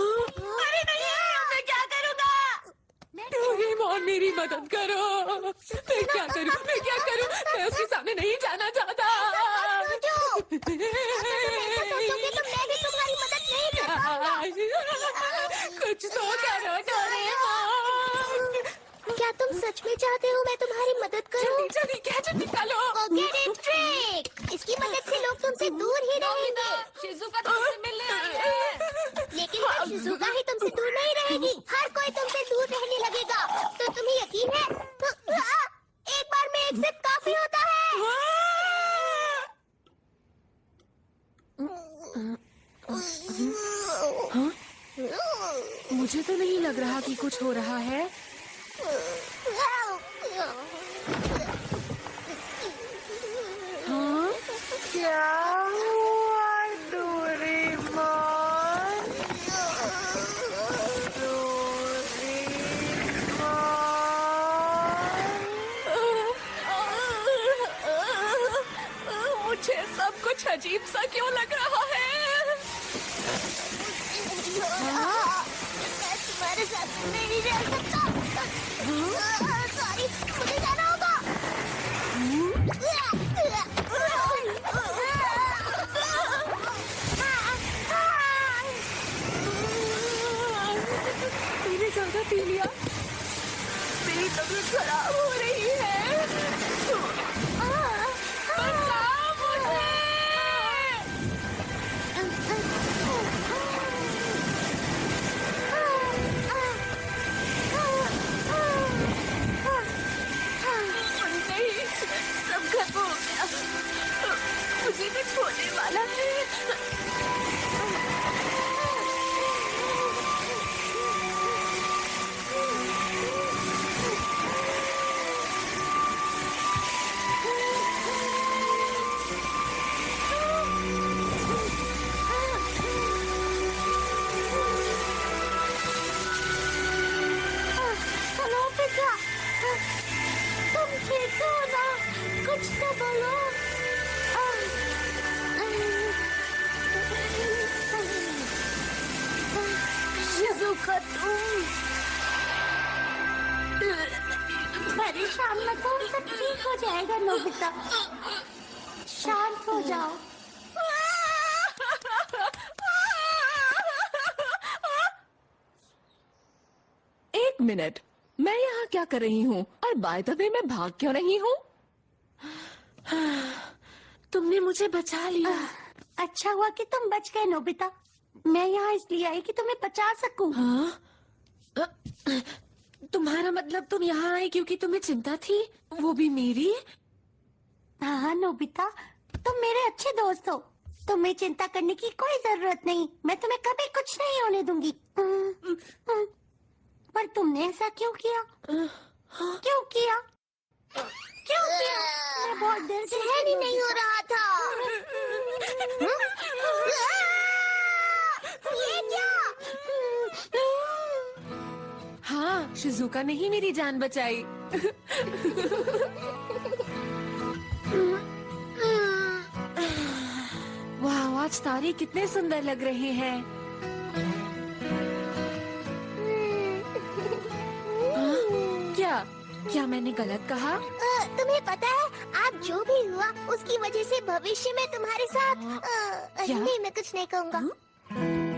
अरे नहीं, मैं क्या करूँगा? डोरेमोन, मेरी मदद करो। मैं क्या करूँ? मैं उसके सामने नहीं जाना चाहता। सोचोगे तो मैं भी तुम्हारी मदद नहीं कर पाऊंगा। कुछ तो करो डोरेमोन। क्या तुम सच में चाहते हो मैं तुम्हारी मदद करूं? जल्दी जल्दी गैजेट निकालो। Get it trick! इसकी मदद से लोग तुमसे दूर ही रहेंगे। शिजुका तुमसे मिलने आई है। लेकिन सिर्फ शिजुका ही तुमसे दूर नहीं रहेगी। हर कोई तुमसे दूर रहने लगेगा। तो तुम्हें यकीन है? एक बार में एक सिर्फ काफी होता है। मुझे तो नहीं लग रहा कि कुछ हो रहा है। हाँ? क्या हुआ डोरेमोन? मुझे सब कुछ अजीब सा क्यों लग रहा है? मैं तुम्हारे साथ नहीं रह सकता। सॉरी, मुझे जाना होगा। मैंने ज्यादा पी लिया, मेरी तबीयत खराब हो रही है। बचाओ मुझे। नहीं, सब खत्म हो गया। मुझे कुछ होने वाला है। चलो। शिजुका परेशान मत हो, सब ठीक हो जाएगा नोबिता, शांत हो जाओ। एक मिनट, मैं यहाँ क्या कर रही हूँ? और बाय द वे मैं भाग क्यों रही हूँ? तुमने मुझे बचा लिया। अच्छा हुआ कि तुम बच गए नोबिता। मैं यहाँ इसलिए आई कि तुम्हें बचा सकूं। हाँ? तुम्हारा मतलब तुम यहाँ आई क्योंकि तुम्हें चिंता थी, वो भी मेरी? हाँ नोबिता, तुम मेरे अच्छे दोस्त हो, तुम्हें चिंता करने की कोई जरूरत नहीं। मैं तुम्हें कभी कुछ नहीं होने दूंगी। पर तुमने ऐसा क्यों किया? क्यों किया? क्यों किया? मैं बहुत देर से सहन ही नहीं हो रहा था। ये क्या? हाँ, शिजुका ने ही मेरी जान बचाई। वाह, आज तारे कितने सुंदर लग रहे हैं। क्या क्या मैंने गलत कहा? तुम्हें पता है, आज जो भी हुआ उसकी वजह से भविष्य में तुम्हारे साथ क्या? नहीं, मैं कुछ नहीं कहूँगा।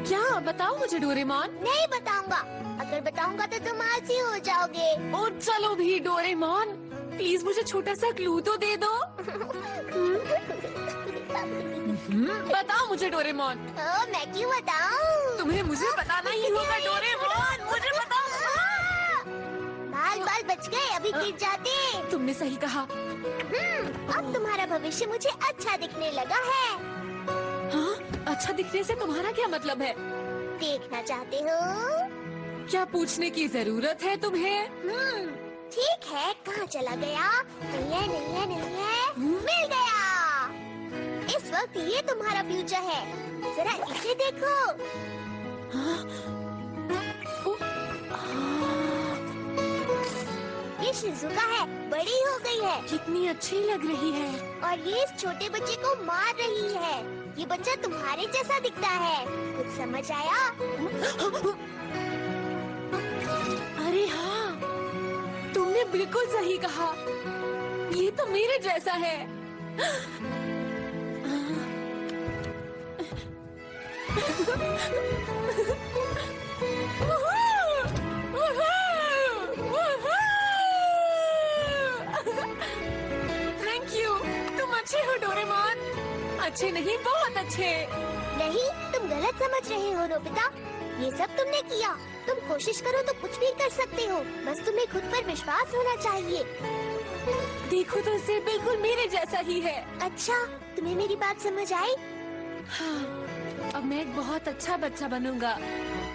क्या? बताओ मुझे डोरेमोन। नहीं बताऊंगा, अगर बताऊंगा तो तुम आलसी हो जाओगे। ओ चलो भी डोरेमोन, प्लीज मुझे छोटा सा क्लू तो दे दो। बताओ मुझे डोरेमोन। मैं क्यों बताऊं? तुम्हें मुझे बताना ही होगा डोरेमोन, मुझे बताओ। बाल बाल बच गए, अभी गिर जाते। तुमने सही कहा। अब तुम्हारा भविष्य मुझे अच्छा दिखने लगा है। हाँ? अच्छा दिखने से तुम्हारा क्या मतलब है? देखना चाहते हो? क्या पूछने की जरूरत है तुम्हें? ठीक है, कहाँ चला गया? नहीं है, नहीं है, नहीं है। मिल गया। इस वक्त ये तुम्हारा फ्यूचर है, जरा इसे देखो। ये शिजुका है, बड़ी हो गई है कितनी अच्छी लग रही है। और ये इस छोटे बच्चे को मार रही है। ये बच्चा तुम्हारे जैसा दिखता है, कुछ समझ आया? अरे हाँ, तुमने बिल्कुल सही कहा, ये तो मेरे जैसा है। थैंक यू, तुम अच्छे हो डोरेमोन। अच्छे नहीं, बहुत अच्छे। नहीं, तुम गलत समझ रहे हो नोबिता। ये सब तुमने किया। तुम कोशिश करो तो कुछ भी कर सकते हो, बस तुम्हें खुद पर विश्वास होना चाहिए। देखो तो इसे बिल्कुल मेरे जैसा ही है। अच्छा, तुम्हें मेरी बात समझ आई? हाँ, अब मैं एक बहुत अच्छा बच्चा बनूंगा।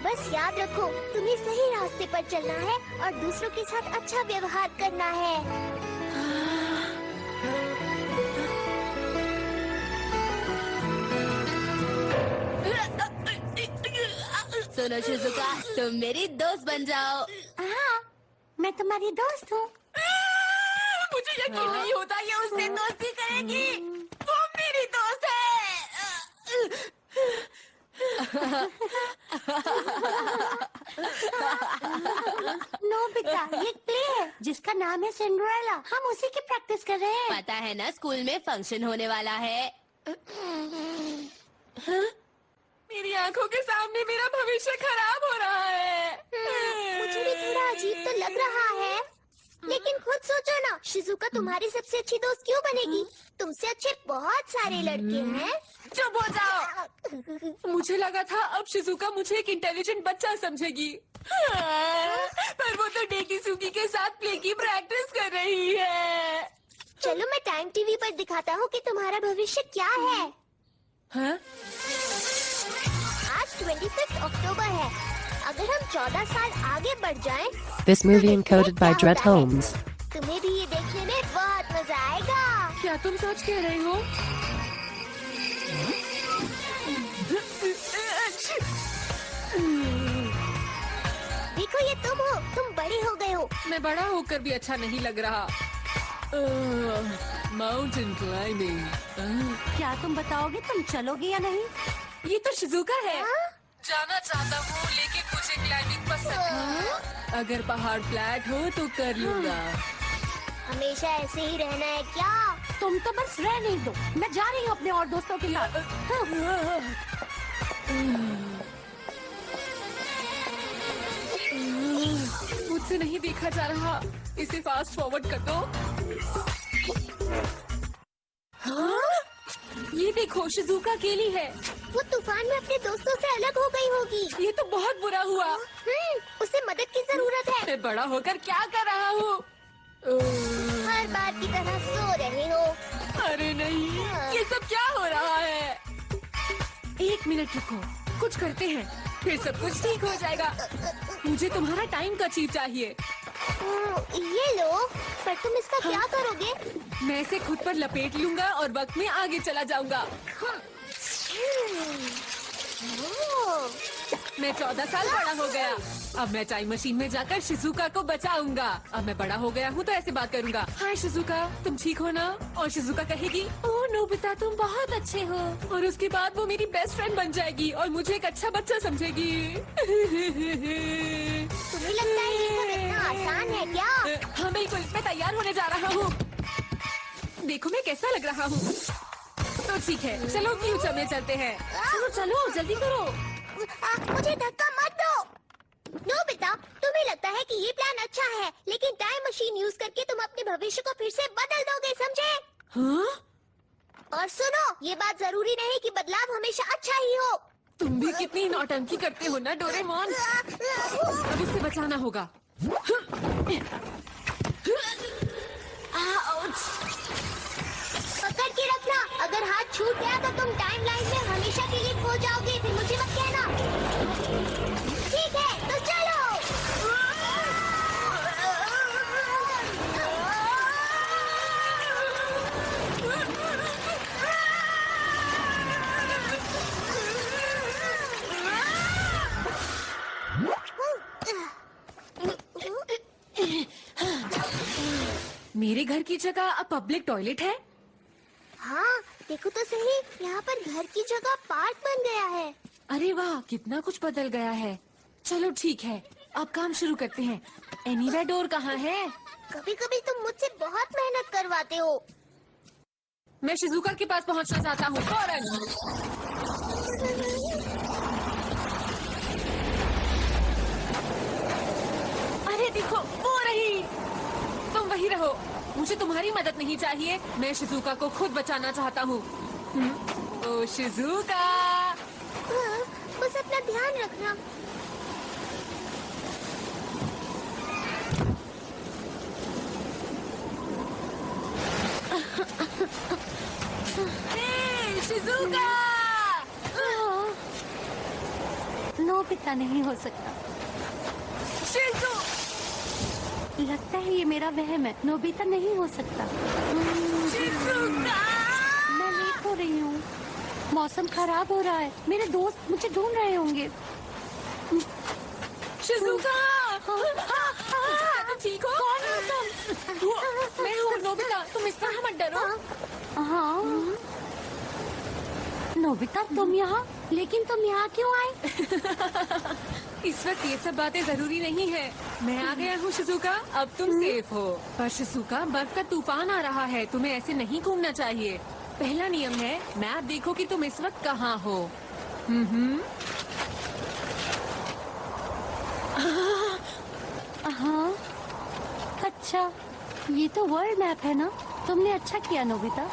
बस याद रखो, तुम्हें सही रास्ते पर चलना है और दूसरों के साथ अच्छा व्यवहार करना है। सुनो शिजुका, तुम मेरी दोस्त बन जाओ। हाँ, मैं तुम्हारी दोस्त हूँ। मुझे यकीन नहीं होता ये उससे दोस्ती करेगी। वो मेरी दोस्त है। नोबिता, ये एक प्ले है जिसका नाम है सिंड्रेला। हम उसी की प्रैक्टिस कर रहे हैं। पता है ना, स्कूल में फंक्शन होने वाला है। मेरी आंखों के सामने मेरा भविष्य खराब हो रहा है। मुझे भी थोड़ा अजीब तो लग रहा है, लेकिन खुद सोचो ना, शिजुका तुम्हारी सबसे अच्छी दोस्त क्यों बनेगी? तुमसे अच्छे बहुत सारे लड़के हैं। चुप हो जाओ। मुझे लगा था अब शिजुका मुझे एक इंटेलिजेंट बच्चा समझेगी, पर वो तो डेकिसुकी के साथ प्ले की प्रैक्टिस कर रही है। चलो मैं टाइम टीवी पर दिखाता हूँ कि तुम्हारा भविष्य क्या है। हाँ? आज 25 अक्टूबर है। अगर हम 14 साल आगे बढ़ जाएं, This movie encoded by Dret होता है? Holmes. तुम्हें भी ये देखने में बहुत मजा आएगा। क्या तुम सच कह रहे हो? देखो, ये तुम हो, तुम बड़े हो गए हो। मैं बड़ा होकर भी अच्छा नहीं लग रहा। Mountain climbing. क्या तुम बताओगे तुम चलोगे या नहीं? ये तो शिजुका है। जाना चाहता हूँ लेकिन मुझे क्लाइंबिंग पसंद है। अगर पहाड़ फ्लैट हो तो कर लूँगा। हमेशा ऐसे ही रहना है क्या? तुम तो बस रह नहीं दो, मैं जा रही हूँ अपने और दोस्तों के साथ। मुझसे नहीं देखा जा रहा, इसे फास्ट फॉरवर्ड कर दो। हाँ? ये देखो शिजुका अकेली है। वो तूफान में अपने दोस्तों से अलग हो गई होगी। ये तो बहुत बुरा हुआ। उसे मदद की जरूरत है। मैं बड़ा होकर क्या कर रहा हूँ? हर बार की तरह सो रहे हो। अरे नहीं, ये सब क्या हो रहा है? 1 मिनट रुको, कुछ करते हैं, फिर सब कुछ ठीक हो जाएगा। मुझे तुम्हारा टाइम का चीज चाहिए। ये लो, पर तुम इसका क्या करोगे? मैं इसे खुद पर लपेट लूंगा और वक्त में आगे चला जाऊंगा। मैं 14 साल बड़ा हो गया। अब मैं टाइम मशीन में जाकर शिजुका को बचाऊंगा। अब मैं बड़ा हो गया हूँ तो ऐसे बात करूंगा। हाय शिजुका, तुम ठीक हो ना? और शिजुका कहेगी, ओह नोबिता तुम बहुत अच्छे हो। और उसके बाद वो मेरी बेस्ट फ्रेंड बन जाएगी और मुझे एक अच्छा बच्चा समझेगी। तुम्हें लगता है ये सब इतना आसान है क्या? हाँ बिल्कुल, मैं तैयार होने जा रहा हूँ। देखो मैं कैसा लग रहा हूँ। तो ठीक है, चलो फ्यूचर में चलते हैं। चलो चलो जल्दी करो। मुझे धक्का मत दो। नोबिता, तुम्हें लगता है कि ये प्लान अच्छा है, लेकिन टाइम मशीन यूज करके तुम अपने भविष्य को फिर से बदल दोगे, समझे? हाँ? और सुनो, ये बात जरूरी नहीं कि बदलाव हमेशा अच्छा ही हो। तुम भी कितनी नौटंकी करते हो ना डोरेमोन। अब इससे बचाना होगा। पकड़ के रखना, अगर हाथ छूट गया तो तुम टाइम लाइन में हमेशा के लिए खो जाओगे। फिर मुझे मत कहना। ठीक है, तो चलो। मेरे घर की जगह अब पब्लिक टॉयलेट है। हाँ, देखो तो सही, यहाँ पर घर की जगह पार्क बन गया है। अरे वाह, कितना कुछ बदल गया है। चलो ठीक है, अब काम शुरू करते हैं। एनीवेयर डोर कहाँ है? कभी कभी तुम मुझसे बहुत मेहनत करवाते हो। मैं शिजुका के पास पहुँचना चाहता हूँ फौरन। अरे देखो, वो रही। तुम वही रहो, मुझे तुम्हारी मदद नहीं चाहिए। मैं शिजुका को खुद बचाना चाहता हूँ। ओ शिजुका, हाँ, बस अपना ध्यान रखना। शिजुका! नोबिता नहीं हो सकता। शिजु! लगता है ये मेरा वहम है। नोबिता नहीं हो सकता। शिजुका! मैं लेट हो रही हूँ। मौसम खराब हो रहा है। मेरे दोस्त मुझे ढूंढ रहे होंगे। शिजुका! तुम ठीक हो? कौन हो तुम? मैं हूँ नोबिता, तुम इस तरह मत डरो। हाँ, नोबिता तुम यहाँ? लेकिन तुम यहाँ क्यों आए? इस वक्त ये सब बातें जरूरी नहीं है। मैं आ गया हूँ शिजुका, अब तुम सेफ हो। पर शिजुका, बर्फ का तूफान आ रहा है, तुम्हें ऐसे नहीं घूमना चाहिए। पहला नियम है, मैप देखो कि तुम इस वक्त कहाँ हो। हाँ, अच्छा, ये तो वर्ल्ड मैप है ना? तुमने अच्छा किया नोबिता।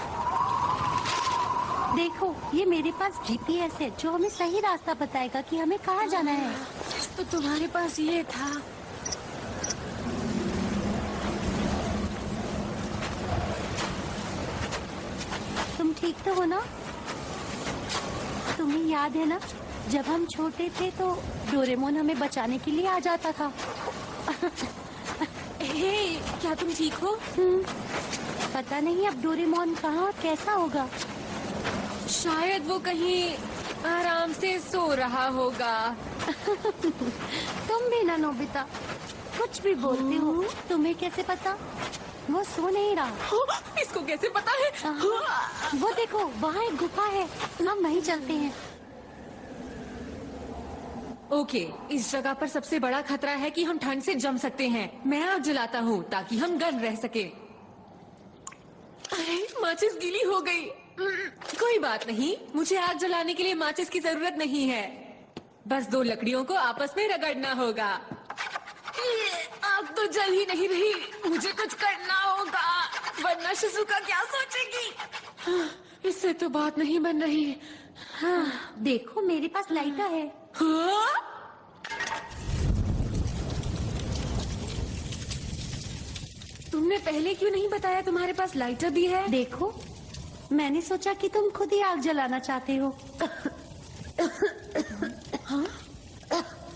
देखो, ये मेरे पास जीपीएस है जो हमें सही रास्ता बताएगा कि हमें कहाँ जाना है। तो तुम्हारे पास ये था। तुम ठीक तो हो ना? तुम्हें याद है ना, जब हम छोटे थे तो डोरेमोन हमें बचाने के लिए आ जाता था। हे, क्या तुम ठीक हो? पता नहीं अब डोरेमोन कहाँ और कैसा होगा। शायद वो कहीं आराम से सो रहा होगा। तुम भी ना नोबिता। कुछ भी बोलते हो। तुम्हें कैसे पता? वो सो नहीं रहा। इसको कैसे पता है? वो देखो, वहाँ एक गुफा है, हम वहीं चलते हैं। ओके, इस जगह पर सबसे बड़ा खतरा है कि हम ठंड से जम सकते हैं। मैं आग जलाता हूँ ताकि हम गर्म रह सके। अरे माचिस गीली हो गई। कोई बात नहीं, मुझे आग जलाने के लिए माचिस की जरूरत नहीं है। बस 2 लकड़ियों को आपस में रगड़ना होगा। आग तो जल ही नहीं रही, मुझे कुछ करना होगा वरना शिजुका क्या सोचेगी। इससे तो बात नहीं बन रही। देखो मेरे पास लाइटर है। तुमने पहले क्यों नहीं बताया तुम्हारे पास लाइटर भी है? देखो, मैंने सोचा कि तुम खुद ही आग जलाना चाहते हो। हाँ?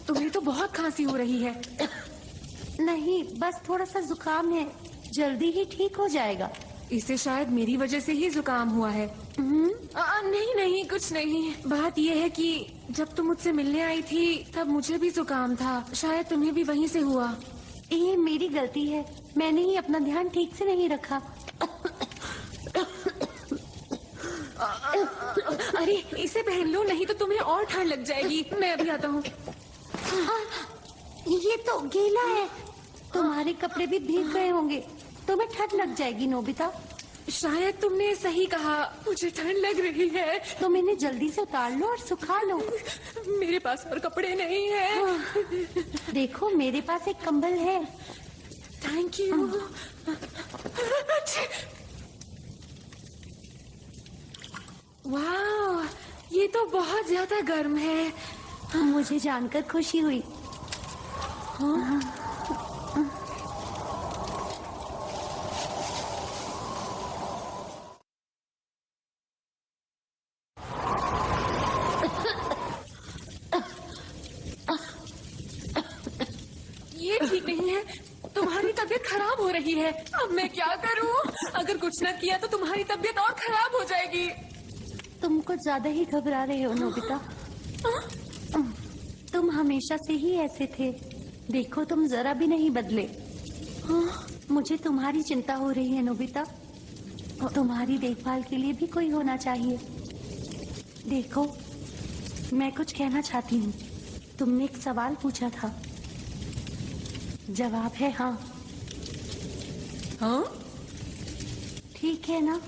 तुम्हें तो बहुत खांसी हो रही है। नहीं, बस थोड़ा सा जुकाम है, जल्दी ही ठीक हो जाएगा। इसे शायद मेरी वजह से ही जुकाम हुआ है। नहीं नहीं, कुछ नहीं। बात यह है कि जब तुम मुझसे मिलने आई थी तब मुझे भी जुकाम था। शायद तुम्हें भी वहीं से हुआ। ये मेरी गलती है, मैंने ही अपना ध्यान ठीक से नहीं रखा। अरे इसे पहन लो, नहीं तो तुम्हें और ठंड लग जाएगी। मैं अभी आता हूँ। ये तो गीला है। तुम्हारे कपड़े भी भीग गए होंगे, तुम्हें ठंड लग जाएगी नोबिता। शायद तुमने सही कहा, मुझे ठंड लग रही है। तुम इन्हें जल्दी से उतार लो और सुखा लो। मेरे पास और कपड़े नहीं है। देखो मेरे पास एक कंबल है। Thank you. वाह, ये तो बहुत ज्यादा गर्म है। मुझे जानकर खुशी हुई। ये ठीक नहीं है, तुम्हारी तबीयत खराब हो रही है। अब मैं क्या करूं? अगर कुछ न किया तो तुम्हारी तबीयत और खराब हो जाएगी। तुम कुछ ज्यादा ही घबरा रहे हो नोबिता। तुम हमेशा से ही ऐसे थे। देखो तुम जरा भी नहीं बदले। मुझे तुम्हारी चिंता हो रही है नोबिता। तुम्हारी देखभाल के लिए भी कोई होना चाहिए। देखो, मैं कुछ कहना चाहती हूँ। तुमने एक सवाल पूछा था, जवाब है हाँ। हाँ? ठीक है ना?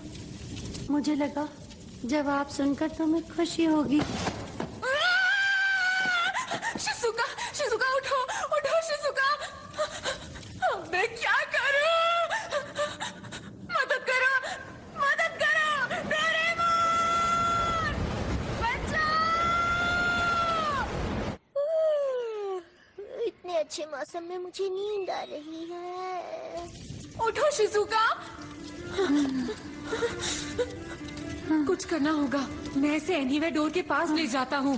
मुझे लगा जवाब सुनकर तुम्हें खुशी होगी। शिजुका, शिजुका उठो, उठो शिजुका। अब मैं क्या करूं? मदद करो, मदद करो, डोरेमोन! बचाओ! इतने अच्छे मौसम में मुझे नींद आ रही है। उठो शिजुका। कुछ करना होगा। मैं इसे एनीवे डोर के पास ले जाता हूँ।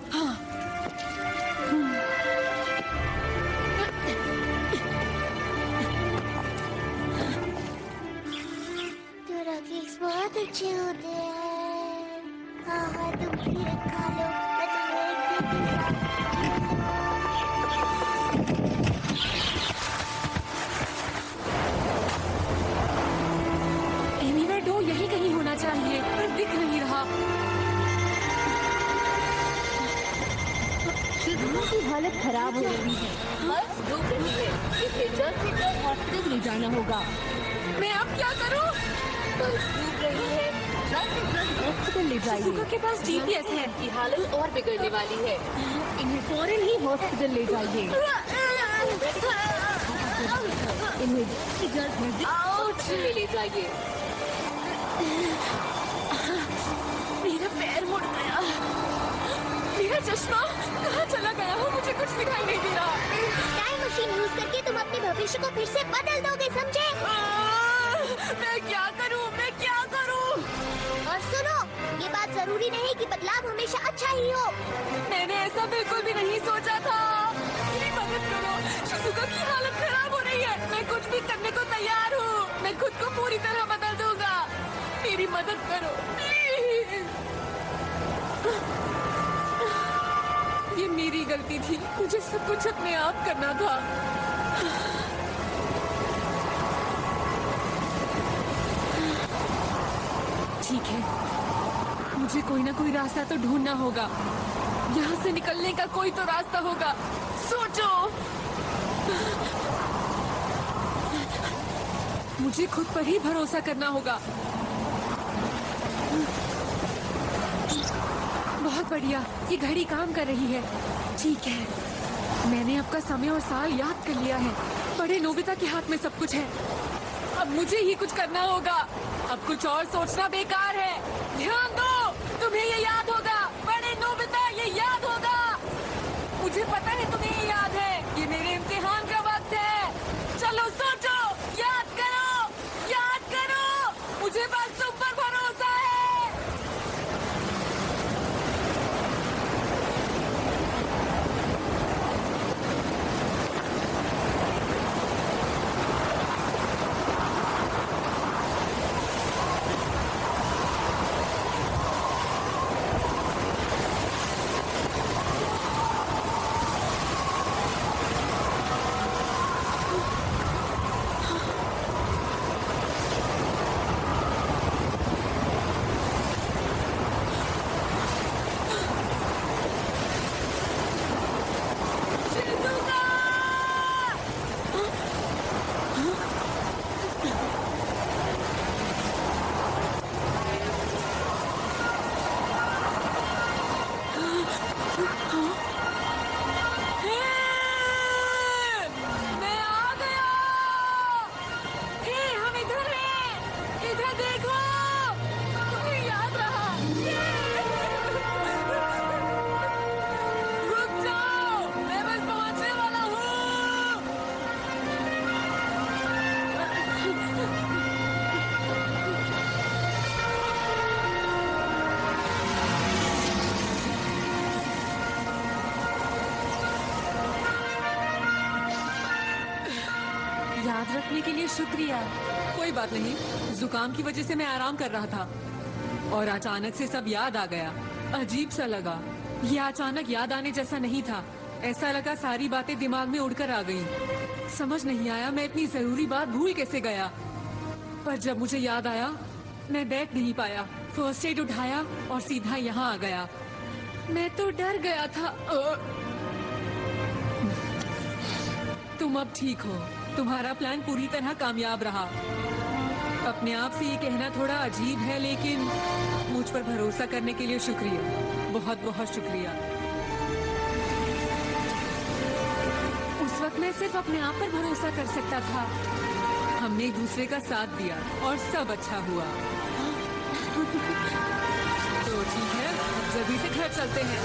तेरा केक्स बहुत अच्छे होते हैं। हाँ हाँ, तुम भी खा लो। मैं तुम्हें एक दिन एनीवे डोर यही कहीं होना चाहिए, पर दिख नहीं रहा। शिजुका की हालत खराब हो रही है, बस डूब रही है। इसे जल्द से जल्द हॉस्पिटल ले जाना होगा। मैं अब क्या करूं? बस डूब रही है, जल्द से जल्द हॉस्पिटल ले जाइए। शिजुका के पास जीपीएस है। की हालत और बिगड़ने वाली है, इन्हें फौरन ही हॉस्पिटल ले जाइए। इन्हें जल्द हॉस्पिटल में ले जाइए। मेरा पैर मुड़ गया। मेरा चश्मा कहाँ चला गया हो? मुझे कुछ दिखाई नहीं दे रहा। टाइम मशीन यूज करके तुम अपने भविष्य को फिर से बदल दोगे, समझे? मैं क्या करूं? मैं क्या करूं? और सुनो, ये बात जरूरी नहीं कि बदलाव हमेशा अच्छा ही हो। मैंने ऐसा बिल्कुल भी नहीं सोचा था। मेरी मदद करो, शिजुका की हालत खराब हो रही है। मैं कुछ भी करने को तैयार हूँ। मैं खुद को पूरी तरह बदल दूंगा। मेरी मदद करो प्लीज। ये मेरी गलती थी। मुझे सब कुछ अपने आप करना था। ठीक है, मुझे कोई ना कोई रास्ता तो ढूंढना होगा। यहाँ से निकलने का कोई तो रास्ता होगा। सोचो, मुझे खुद पर ही भरोसा करना होगा। बहुत बढ़िया, ये घड़ी काम कर रही है। ठीक है, मैंने आपका समय और साल याद कर लिया है। बड़े नोबिता के हाथ में सब कुछ है। अब मुझे ही कुछ करना होगा। अब कुछ और सोचना बेकार है। ध्यान दो, तुम्हें ये याद होगा। बड़े नोबिता, ये याद होगा। मुझे पता है तुम्हें ये याद है। ये मेरे इम्तिहान का वक्त है। चलो सोचो, याद करो, याद करो। मुझे बस तुम पर भरोसा है। याद रखने के लिए शुक्रिया। कोई बात नहीं, जुकाम की वजह से मैं आराम कर रहा था और अचानक से सब याद आ गया। अजीब सा लगा। ये अचानक याद आने जैसा नहीं था। ऐसा लगा सारी बातें दिमाग में उड़कर आ गईं। समझ नहीं आया मैं इतनी जरूरी बात भूल कैसे गया। पर जब मुझे याद आया, मैं बैठ नहीं पाया। फर्स्ट एड उठाया और सीधा यहाँ आ गया। मैं तो डर गया था। तुम अब ठीक हो। तुम्हारा प्लान पूरी तरह कामयाब रहा। अपने आप से ये कहना थोड़ा अजीब है, लेकिन मुझ पर भरोसा करने के लिए शुक्रिया। बहुत बहुत शुक्रिया। उस वक्त मैं सिर्फ अपने आप पर भरोसा कर सकता था। हमने एक दूसरे का साथ दिया और सब अच्छा हुआ। तो ठीक है, जल्दी से घर चलते हैं।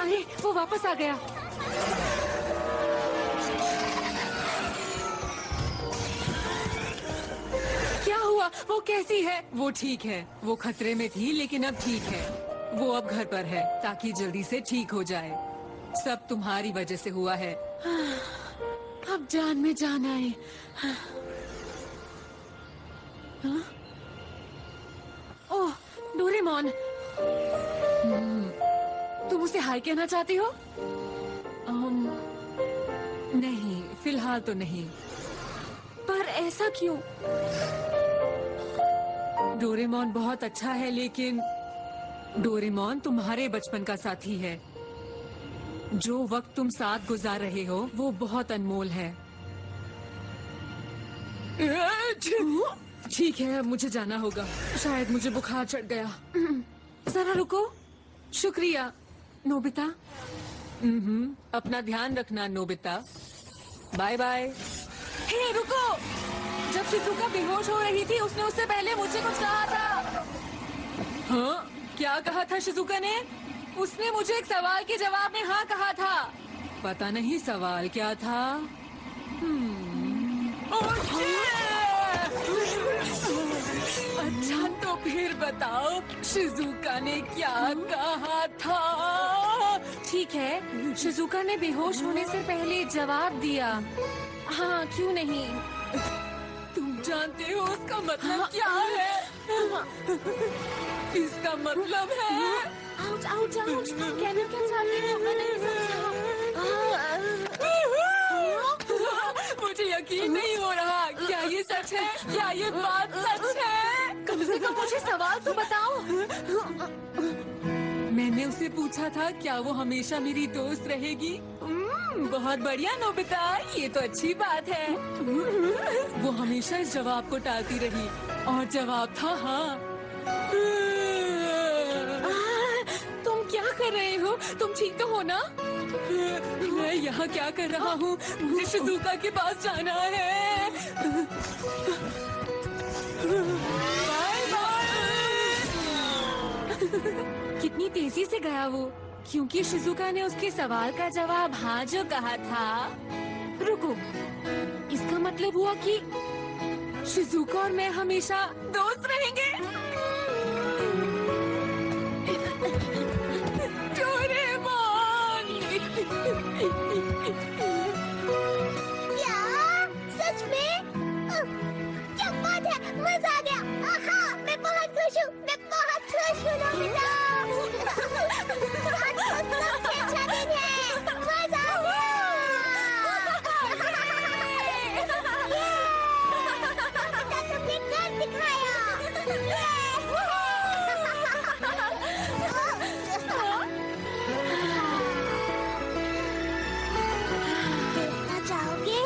अरे, वो वापस आ गया। क्या हुआ? वो कैसी है? वो ठीक है। वो खतरे में थी लेकिन अब ठीक है। वो अब घर पर है ताकि जल्दी से ठीक हो जाए। सब तुम्हारी वजह से हुआ है। अब जान में जान आए। हाँ? ओह, डोरेमोन, तुम उसे हाय कहना चाहती हो? नहीं, फिलहाल तो नहीं। पर ऐसा क्यों? डोरेमोन बहुत अच्छा है, लेकिन डोरेमोन तुम्हारे बचपन का साथी है। जो वक्त तुम साथ गुजार रहे हो वो बहुत अनमोल है। ठीक है, अब मुझे जाना होगा। शायद मुझे बुखार चढ़ गया। जरा रुको। शुक्रिया नोबिता। अपना ध्यान रखना नोबिता। Bye bye. हे रुको, जब शिजुका बेहोश हो रही थी उसने उससे पहले मुझे कुछ कहा था। हाँ, क्या कहा था शिजुका ने? उसने मुझे एक सवाल के जवाब में हाँ कहा था। पता नहीं सवाल क्या था। अच्छा तो फिर बताओ शिजुका ने क्या कहा था? ठीक है, शिजुका ने बेहोश होने से पहले जवाब दिया। हाँ, क्यों नहीं? तुम जानते हो उसका मतलब क्या है? इसका मतलब है आउच आउच आउच, कहना क्या चाहते हो? मैं नहीं समझा। मुझे यकीन नहीं हो रहा। क्या ये सच है? क्या ये बात सच है? कम से कम मुझे सवाल तो बताओ। मैंने उसे पूछा था क्या वो हमेशा मेरी दोस्त रहेगी। बहुत बढ़िया नोबिता, ये तो अच्छी बात है। वो हमेशा इस जवाब को टालती रही और जवाब था हाँ। तुम क्या कर रहे हो? तुम ठीक तो हो ना? मैं यहाँ क्या कर रहा हूँ? मुझे शिजुका के पास जाना है। Bye bye. कितनी तेजी से गया वो, क्योंकि शिजुका ने उसके सवाल का जवाब हाँ जो कहा था। रुको, इसका मतलब हुआ कि शिजुका और मैं हमेशा दोस्त रहेंगे। डोरेमोन। क्या सच में? क्या बात है, मजा आ गया। आहा, मैं बहुत खुश हूँ, मैं बहुत खुश हूँ नोबिता। आज तो सबसे अच्छा दिन है, मजा आ गया। नोबिता, तुमने कर दिखाया। देखना चाहोगे?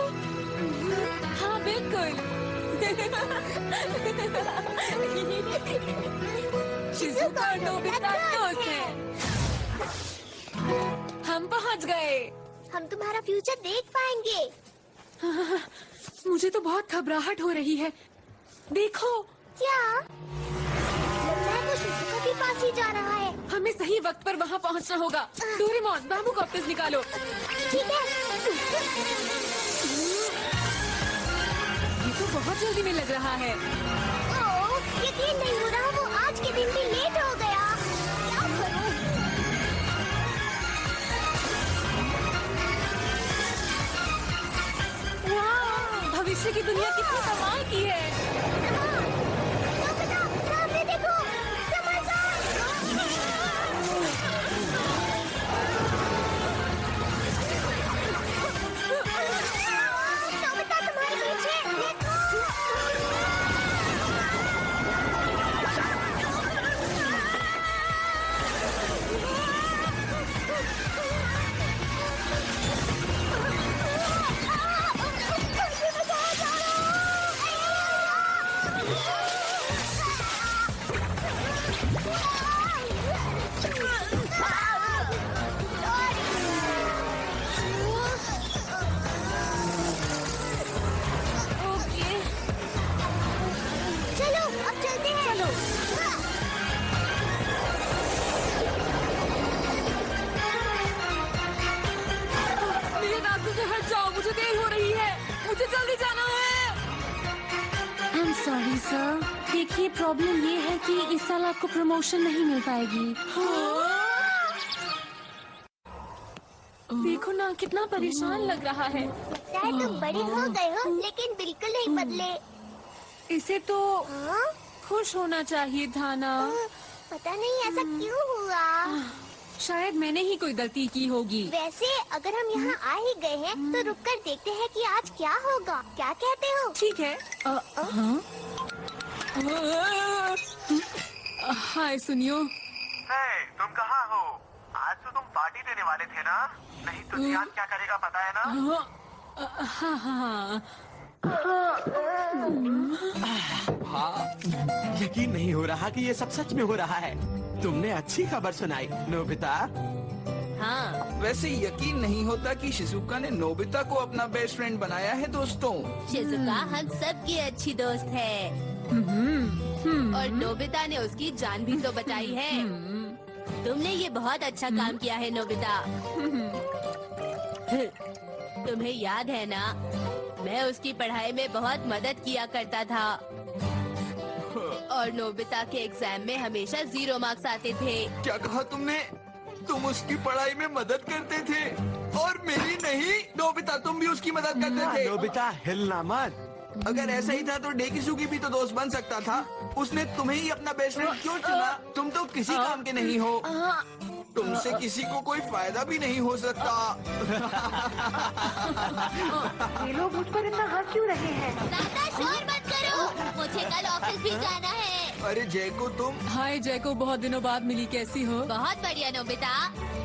हाँ बिल्कुल। शिजुका और नोबिता दोस्त हैं। हम पहुँच गए। हम तुम्हारा फ्यूचर देख पाएंगे। मुझे तो बहुत घबराहट हो रही है। देखो, क्या? लगता है वो शिजुका के पास ही जा रहा है। हमें सही वक्त पर वहाँ पहुँचना होगा। डोरेमोन, बाम्बू कॉप्टर्स निकालो। ठीक है। ये तो बहुत जल्दी में लग रहा है। ओह, यकीन नहीं हो रहा, वो आज के दिन भी लेट हो गया। क्या करूं? वाह, भविष्य की दुनिया कितनी कमाल की है। नोबिता, सामने देखो, समझदार। नोबिता, तुम्हारे पीछे देखो। चलो, अब चलते हैं। चलो। मेरे रास्ते से हट जाओ, मुझे देर हो रही है। मुझे जल्दी जाना है। I'm sorry sir। देखिए, प्रॉब्लम ये है कि इस साल आपको प्रमोशन नहीं मिल पाएगी। देखो ना, कितना परेशान लग रहा है। लगता है तुम बड़ी हो गए हो, लेकिन बिल्कुल नहीं बदले। इसे तो हाँ? खुश होना चाहिए था ना। पता नहीं ऐसा क्यों हुआ। शायद मैंने ही कोई गलती की होगी। वैसे अगर हम यहाँ आ ही गए हैं, तो रुककर देखते हैं कि आज क्या होगा। क्या कहते हो? ठीक है। हाँ? हाय सुनियो। तुम कहाँ हो? आज तो तुम पार्टी देने वाले थे ना? नहीं तो जियान क्या करेगा पता है ना? हाँ हाँ। यकीन नहीं हो रहा कि ये सब सच में हो रहा है। तुमने अच्छी खबर सुनाई नोबिता। हाँ, वैसे यकीन नहीं होता कि शिजुका ने नोबिता को अपना बेस्ट फ्रेंड बनाया है दोस्तों। शिजुका हम सब की अच्छी दोस्त है। और नोबिता ने उसकी जान भी तो बचाई है। तुमने ये बहुत अच्छा काम किया है नोबिता। तुम्हें याद है ना, मैं उसकी पढ़ाई में बहुत मदद किया करता था। और नोबिता के एग्जाम में हमेशा 0 मार्क्स आते थे। क्या कहा तुमने? तुम उसकी पढ़ाई में मदद करते थे और मेरी नहीं? नोबिता, तुम भी उसकी मदद करते थे। नोबिता, हिलना मत। अगर ऐसा ही था तो डेकिसुगी भी तो दोस्त बन सकता था। उसने तुम्हें ही अपना बेस्ट फ्रेंड क्यों चुना? तुम तो किसी काम के नहीं हो। तुमसे किसी को कोई फायदा भी नहीं हो सकता। ये लोग मुझ पर इतना हंस क्यों रहे हैं? ज्यादा शोर मत करो, मुझे कल ऑफिस भी जाना है। अरे जैको तुम। हाय जैको, बहुत दिनों बाद मिली, कैसी हो? बहुत बढ़िया नोबिता,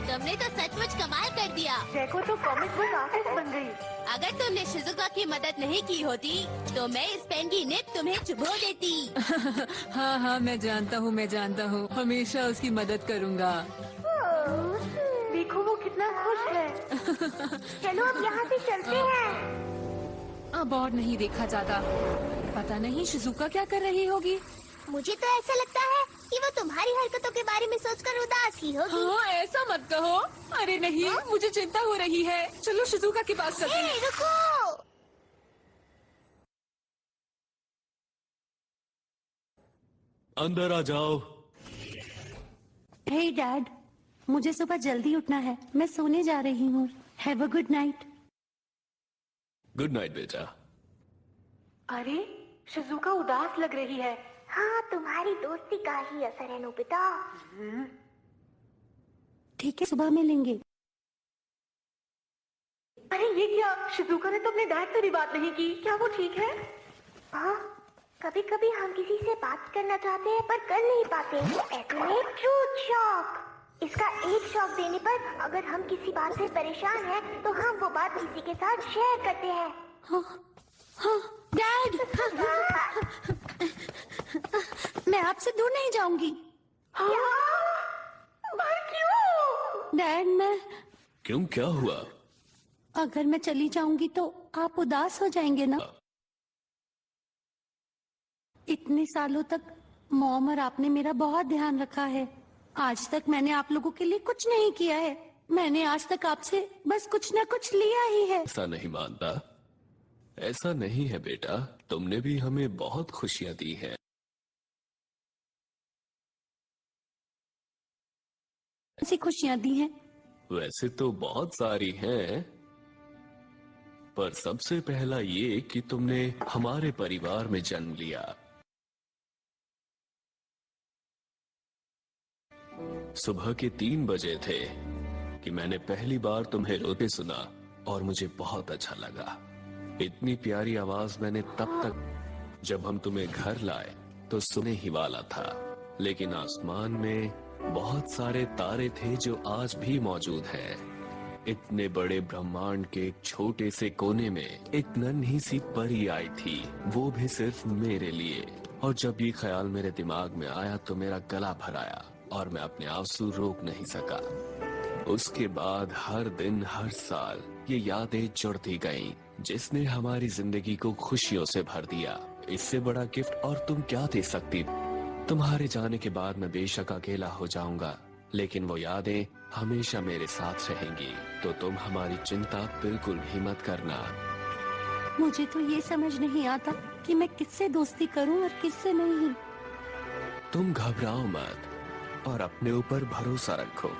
तुमने तो सचमुच कमाल कर दिया। जैको तो कॉमिक बुक आर्टिस्ट बन गई। अगर तुमने शिजुका की मदद नहीं की होती तो मैं इस पेन की निब तुम्हें चुभो देती। हाँ हाँ, मैं जानता हूँ, हमेशा उसकी मदद करूँगा। देखो वो कितना खुश है। चलो अब यहाँ से चलते हैं। अब और नहीं देखा जाता। पता नहीं शिजुका क्या कर रही होगी। मुझे तो ऐसा लगता है कि वो तुम्हारी हरकतों के बारे में सोचकर उदास ही होगी। हाँ, ऐसा मत कहो। अरे नहीं, मुझे चिंता हो रही है। चलो शिजुका के पास चलते हैं। रुको, अंदर आ जाओ। हे डैड, मुझे सुबह जल्दी उठना है, मैं सोने जा रही हूँ। Have a good night. Good night बेटा। अरे शिजुका उदास लग रही है। हाँ, तुम्हारी दोस्ती का ही असर है नोबिता। ठीक है, सुबह मिलेंगे। अरे ये क्या? शिजुका ने तो अपने डैड से भी बात नहीं की। क्या वो ठीक है? हाँ, कभी कभी हम किसी से बात करना चाहते हैं पर कर नहीं पाते। ऐसे में ट्रूथ शॉक। इसका एक शॉक देने पर अगर हम किसी बात से परेशान हैं तो हम वो बात किसी के साथ शेयर करते हैं। हाँ, डैड, मैं आपसे दूर नहीं जाऊंगी। पर क्यों? डैड, मैं क्यों, क्या हुआ? अगर मैं चली जाऊंगी तो आप उदास हो जाएंगे ना? इतने सालों तक मॉम और आपने मेरा बहुत ध्यान रखा है। आज तक मैंने आप लोगों के लिए कुछ नहीं किया है। मैंने आज तक आपसे बस कुछ ना कुछ लिया ही है। ऐसा नहीं मानता, ऐसा नहीं है बेटा। तुमने भी हमें बहुत खुशियां दी हैं। ऐसी खुशियां दी हैं? वैसे तो बहुत सारी हैं, पर सबसे पहला ये कि तुमने हमारे परिवार में जन्म लिया। सुबह के 3 बजे थे कि मैंने पहली बार तुम्हें रोते सुना और मुझे बहुत अच्छा लगा। इतनी प्यारी आवाज मैंने तब तक, जब हम तुम्हें घर लाए तो सुने ही वाला था। लेकिन आसमान में बहुत सारे तारे थे जो आज भी मौजूद हैं। इतने बड़े ब्रह्मांड के एक छोटे से कोने में एक नन्ही सी परी आई थी, वो भी सिर्फ मेरे लिए। और जब ये ख्याल मेरे दिमाग में आया तो मेरा गला भर आया और मैं अपने आंसू रोक नहीं सका। उसके बाद हर दिन, हर साल ये यादें जुड़ती गईं, जिसने हमारी जिंदगी को खुशियों से भर दिया। इससे बड़ा गिफ्ट और तुम क्या दे सकती? तुम्हारे जाने के बाद मैं बेशक अकेला हो जाऊंगा, लेकिन वो यादें हमेशा मेरे साथ रहेंगी। तो तुम हमारी चिंता बिल्कुल भी मत करना। मुझे तो ये समझ नहीं आता कि मैं किससे दोस्ती करूं और किससे नहीं। तुम घबराओ मत और अपने ऊपर भरोसा रखो।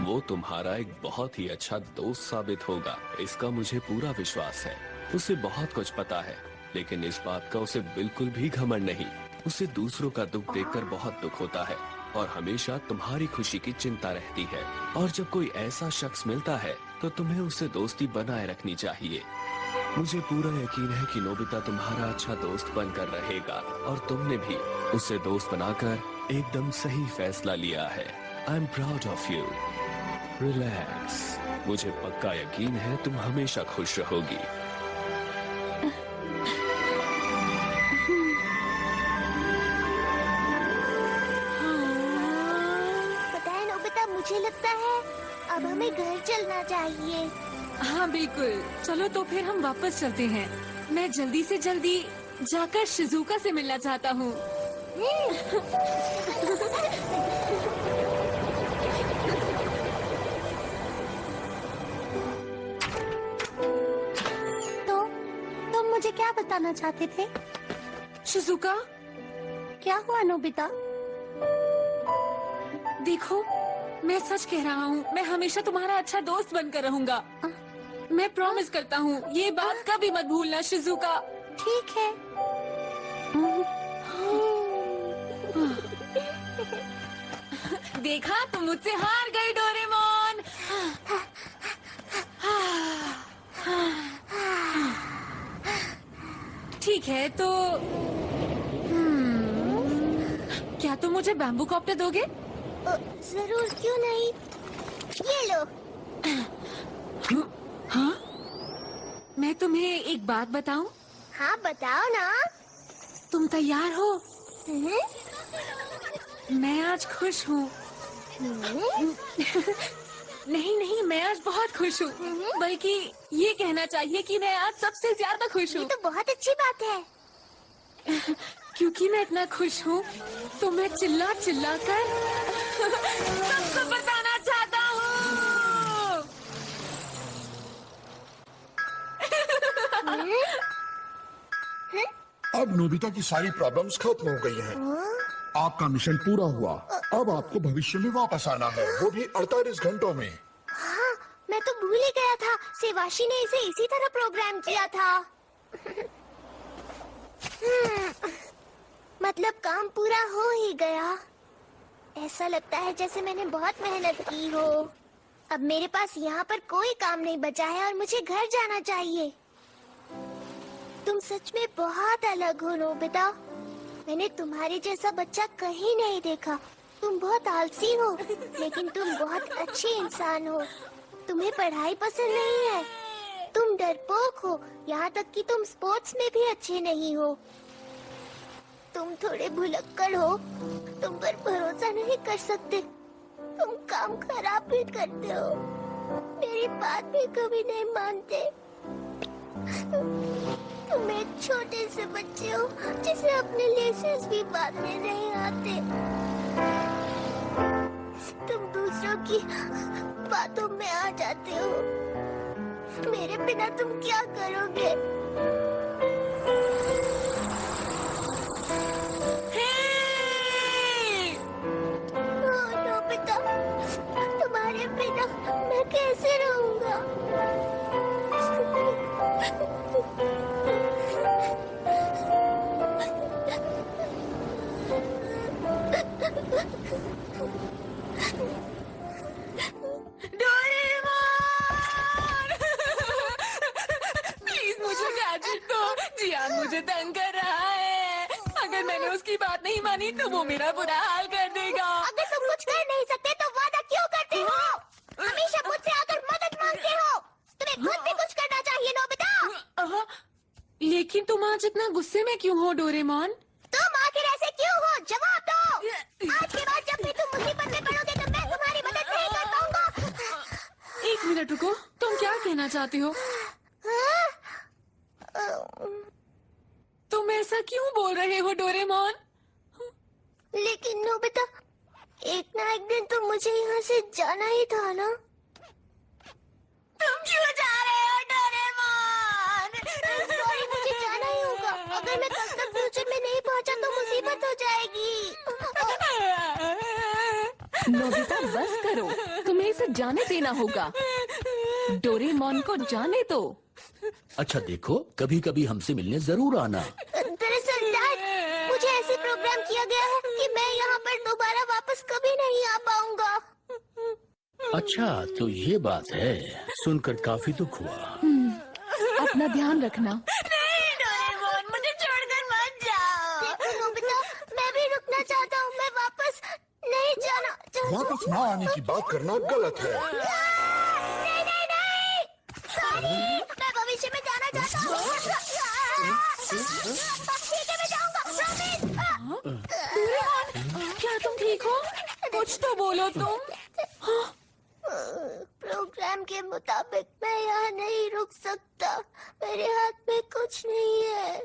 वो तुम्हारा एक बहुत ही अच्छा दोस्त साबित होगा, इसका मुझे पूरा विश्वास है। उसे बहुत कुछ पता है, लेकिन इस बात का उसे बिल्कुल भी घमंड नहीं। उसे दूसरों का दुख देखकर बहुत दुख होता है और हमेशा तुम्हारी खुशी की चिंता रहती है। और जब कोई ऐसा शख्स मिलता है तो तुम्हें उससे दोस्ती बनाए रखनी चाहिए। मुझे पूरा यकीन है कि नोबिता तुम्हारा अच्छा दोस्त बनकर रहेगा और तुमने भी उसे दोस्त बनाकर एकदम सही फैसला लिया है। I am proud of you. Relax, मुझे पक्का यकीन है तुम हमेशा खुश रहोगी। पता है नोबिता, मुझे लगता है अब हमें घर चलना चाहिए। हाँ बिल्कुल, चलो तो फिर हम वापस चलते हैं। मैं जल्दी से जल्दी जाकर शिजुका से मिलना चाहता हूँ। तो तुम मुझे क्या बताना चाहते थे? शिजुका, क्या हुआ नोबिता? देखो मैं सच कह रहा हूँ, मैं हमेशा तुम्हारा अच्छा दोस्त बनकर रहूंगा। मैं प्रॉमिस करता हूँ, ये बात कभी मत भूलना शिजुका। ठीक है। देखा, तुम मुझसे हार गई डोरेमोन। ठीक है तो क्या तुम मुझे बैम्बू कॉप्टर दोगे? जरूर, क्यों नहीं। ये लो। हाँ? मैं तुम्हें एक बात बताऊं? हाँ, बताओ ना। तुम तैयार हो? हम्म? मैं आज खुश हूँ। नहीं नहीं, मैं आज बहुत खुश हूँ। बल्कि ये कहना चाहिए कि मैं आज सबसे ज्यादा खुश हूँ। ये तो बहुत अच्छी बात है। क्योंकि मैं इतना खुश हूँ तो मैं चिल्ला चिल्ला कर सबको बताना चाहता हूँ। अब नोबिता की सारी प्रॉब्लम्स खत्म हो गई हैं। आपका मिशन पूरा हुआ। अब आपको भविष्य में वापस आना है, वो भी 48 घंटों में। हाँ, मैं तो भूल ही गया था। सेवाशी ने इसे इसी तरह प्रोग्राम किया था। मतलब काम पूरा हो ही गया। ऐसा लगता है जैसे मैंने बहुत मेहनत की हो। अब मेरे पास यहाँ पर कोई काम नहीं बचा है और मुझे घर जाना चाहिए। तुम सच में बहुत अलग हो नोबिता। मैंने तुम्हारे जैसा बच्चा कहीं नहीं देखा। तुम बहुत आलसी हो, लेकिन तुम बहुत अच्छी इंसान हो। तुम्हें पढ़ाई पसंद नहीं है, तुम डरपोक हो, यहाँ तक कि तुम स्पोर्ट्स में भी अच्छे नहीं हो। तुम थोड़े भुलक्कड़ हो, तुम पर भरोसा नहीं कर सकते। तुम काम खराब भी करते हो, मेरी बात भी कभी नहीं मानते। तुम एक छोटे से बच्चे हो जिसे अपने लेसेस भी बांधने नहीं आते। तुम दूसरों की बातों में आ जाते हो। मेरे बिना तुम क्या करोगे? ओह नोबिता, तुम्हारे बिना मैं कैसे रहूंगा? प्लीज मुझे गैजेट दो। जियान मुझे तंग कर रहा है। अगर मैंने उसकी बात नहीं मानी तो वो मेरा बुरा हाल कर देगा। अगर तुम कुछ कर नहीं सकते तो वादा क्यों करते हो? हमेशा मुझसे आकर मदद मांगते हो। तुम्हें खुद भी कुछ करना चाहिए नोबिता। लेकिन तुम आज इतना गुस्से में क्यों हो डोरेमोन? तुम आखिर ऐसे क्यों हो? जवाब दो। आज के बाद जब भी तुम मुसीबत में पड़ोगे तो मैं तुम्हारी मदद नहीं कर पाऊंगा। एक मिनट रुको, तुम क्या कहना चाहती हो? तुम ऐसा क्यों बोल रहे हो डोरेमोन? लेकिन नोबिता, एक ना एक दिन तो मुझे यहाँ से जाना ही था ना। तुम क्यों जा रहे हो डोरेमोन? सॉरी, मुझे जाना ही होगा। अगर मैं कल तक फ्यूचर में नहीं पहुँचा तो मुसीबत हो जाएगी। नोबिता बस करो, तुम्हें इसे जाने देना होगा। डोरेमोन को जाने दो। अच्छा देखो, कभी कभी हमसे मिलने जरूर आना। दरअसल डैड, मुझे ऐसे प्रोग्राम किया गया है कि मैं यहाँ पर दोबारा वापस कभी नहीं आ पाऊंगा। अच्छा तो ये बात है, सुनकर काफी दुख हुआ। अपना ध्यान रखना। नहीं डोरेमोन, मुझे छोड़कर मत जाओ। देखो नोबिता, मैं भी रुकना चाहता हूँ। मैं वापस नहीं जाना चाहता। वापस ना आने की बात करना गलत है। नहीं नहीं नहीं, सॉरी, मैं भविष्य में जाना चाहता हूँ। ठीक है, मैं जाऊंगा, प्रॉमिस। क्या तुम ठीक हो? कुछ तो बोलो तुम। प्रोग्राम के मुताबिक मैं यहाँ नहीं रुक सकता। मेरे हाथ में कुछ नहीं है।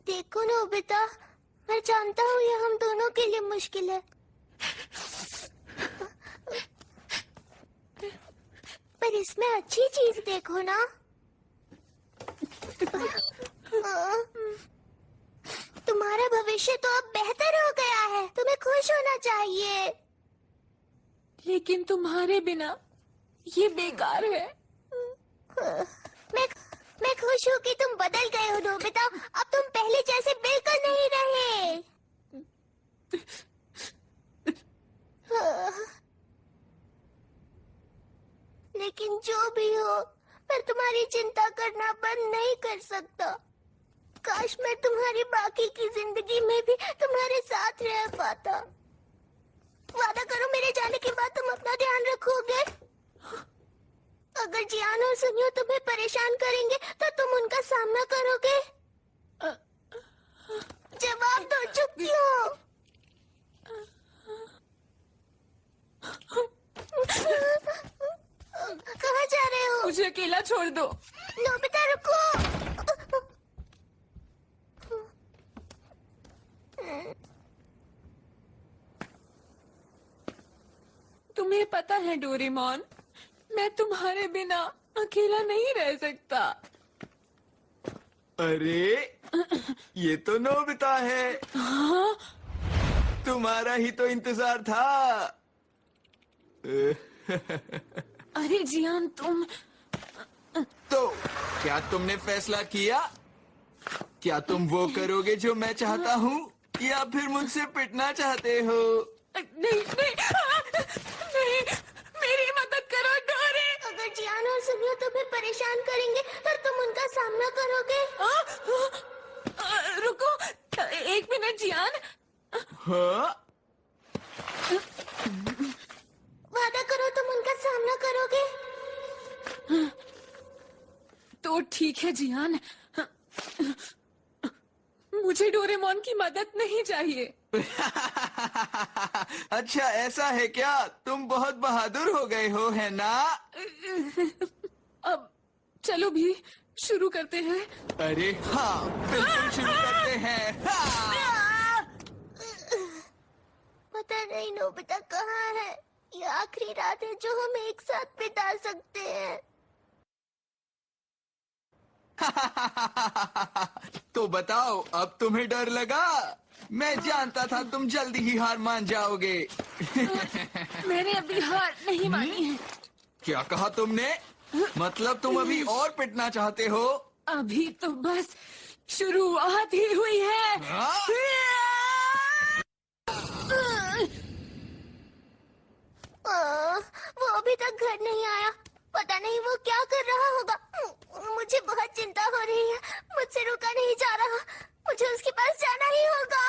देखो नोबिता, मैं जानता हूँ ये हम दोनों के लिए मुश्किल है, पर इसमें अच्छी चीज देखो ना। तुम्हारा भविष्य तो अब बेहतर हो गया है। तुम्हें खुश होना चाहिए। लेकिन तुम्हारे बिना ये बेकार है। मैं खुश हूँ कि तुम बदल गए हो नोबिता। अब तुम पहले जैसे बिल्कुल नहीं रहे। लेकिन जो भी हो, मैं तुम्हारी चिंता करना बंद नहीं कर सकता। काश मैं तुम्हारी बाकी की जिंदगी में भी तुम्हारे साथ रह पाता। वादा करो मेरे जाने के बाद तुम अपना ध्यान रखोगे। अगर जियान और सुनियो तुम्हें परेशान करेंगे तो तुम उनका सामना करोगे। जवाब दो, चुप क्यों? कहाँ जा रहे हो? मुझे अकेला छोड़ दो। नोबिता रुको। तुम्हें पता है डोरेमोन, मैं तुम्हारे बिना अकेला नहीं रह सकता। अरे ये तो नोबिता है। हाँ? तुम्हारा ही तो इंतजार था। अरे जियान तुम। तो क्या तुमने फैसला किया? क्या तुम वो करोगे जो मैं चाहता हूँ, या फिर मुझसे पिटना चाहते हो? नहीं नहीं नहीं, मेरी मदद करो डोरे। अगर जियान और सुनियो तुम्हें परेशान करेंगे तो तुम उनका सामना करोगे। रुको एक मिनट जियान। हाँ? वादा करो तुम उनका सामना करोगे। तो ठीक है जियान, मुझे डोरेमोन की मदद नहीं चाहिए। अच्छा ऐसा है क्या? तुम बहुत बहादुर हो गए हो, है ना? अब चलो भी शुरू करते हैं। अरे हाँ, बिल्कुल शुरू करते हैं। हाँ। पता नहीं नोबिता कहाँ है। ये आखिरी रात है जो हम एक साथ बिता सकते हैं। तो बताओ, अब तुम्हें डर लगा? मैं जानता था तुम जल्दी ही हार मान जाओगे। मैंने अभी हार नहीं मानी है। क्या कहा तुमने? मतलब तुम अभी और पिटना चाहते हो? अभी तो बस शुरुआत ही हुई है। वो अभी तक घर नहीं आया। पता नहीं वो क्या कर रहा होगा। मुझे बहुत चिंता हो रही है। मुझसे रुका नहीं जा रहा। मुझे उसके पास जाना ही होगा।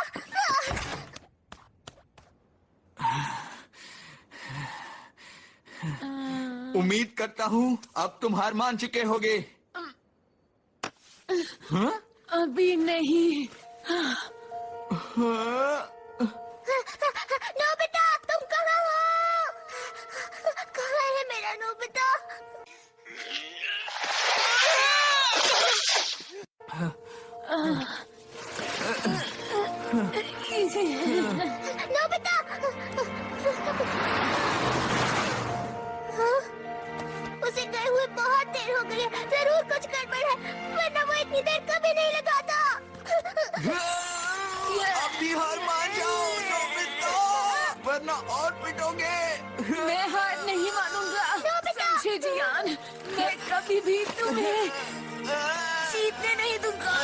उम्मीद करता हूँ अब तुम हार मान चुके होगे। हाँ? अभी नहीं। नोबिता तुम कहाँ हो? कहाँ है मेरा नोबिता? नोबिता! हाँ? उसे गए हुए बहुत देर हो गई है। जरूर कुछ गड़बड़ है, वरना वो इतनी देर कभी नहीं लगाता। अभी हार मान जाओ नोबिता, वरना और पिटोगे। मैं हार नहीं मानूंगा। समझे जियान, मैं कभी भी तुम्हें जीतने नहीं दूंगा।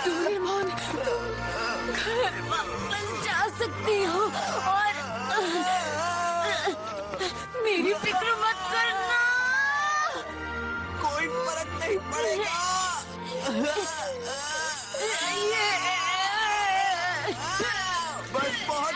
डोरेमोन, तुम घर वापस जा सकती हो और मेरी फिक्र मत करना। कोई फर्क नहीं पड़ेगा। बस बहुत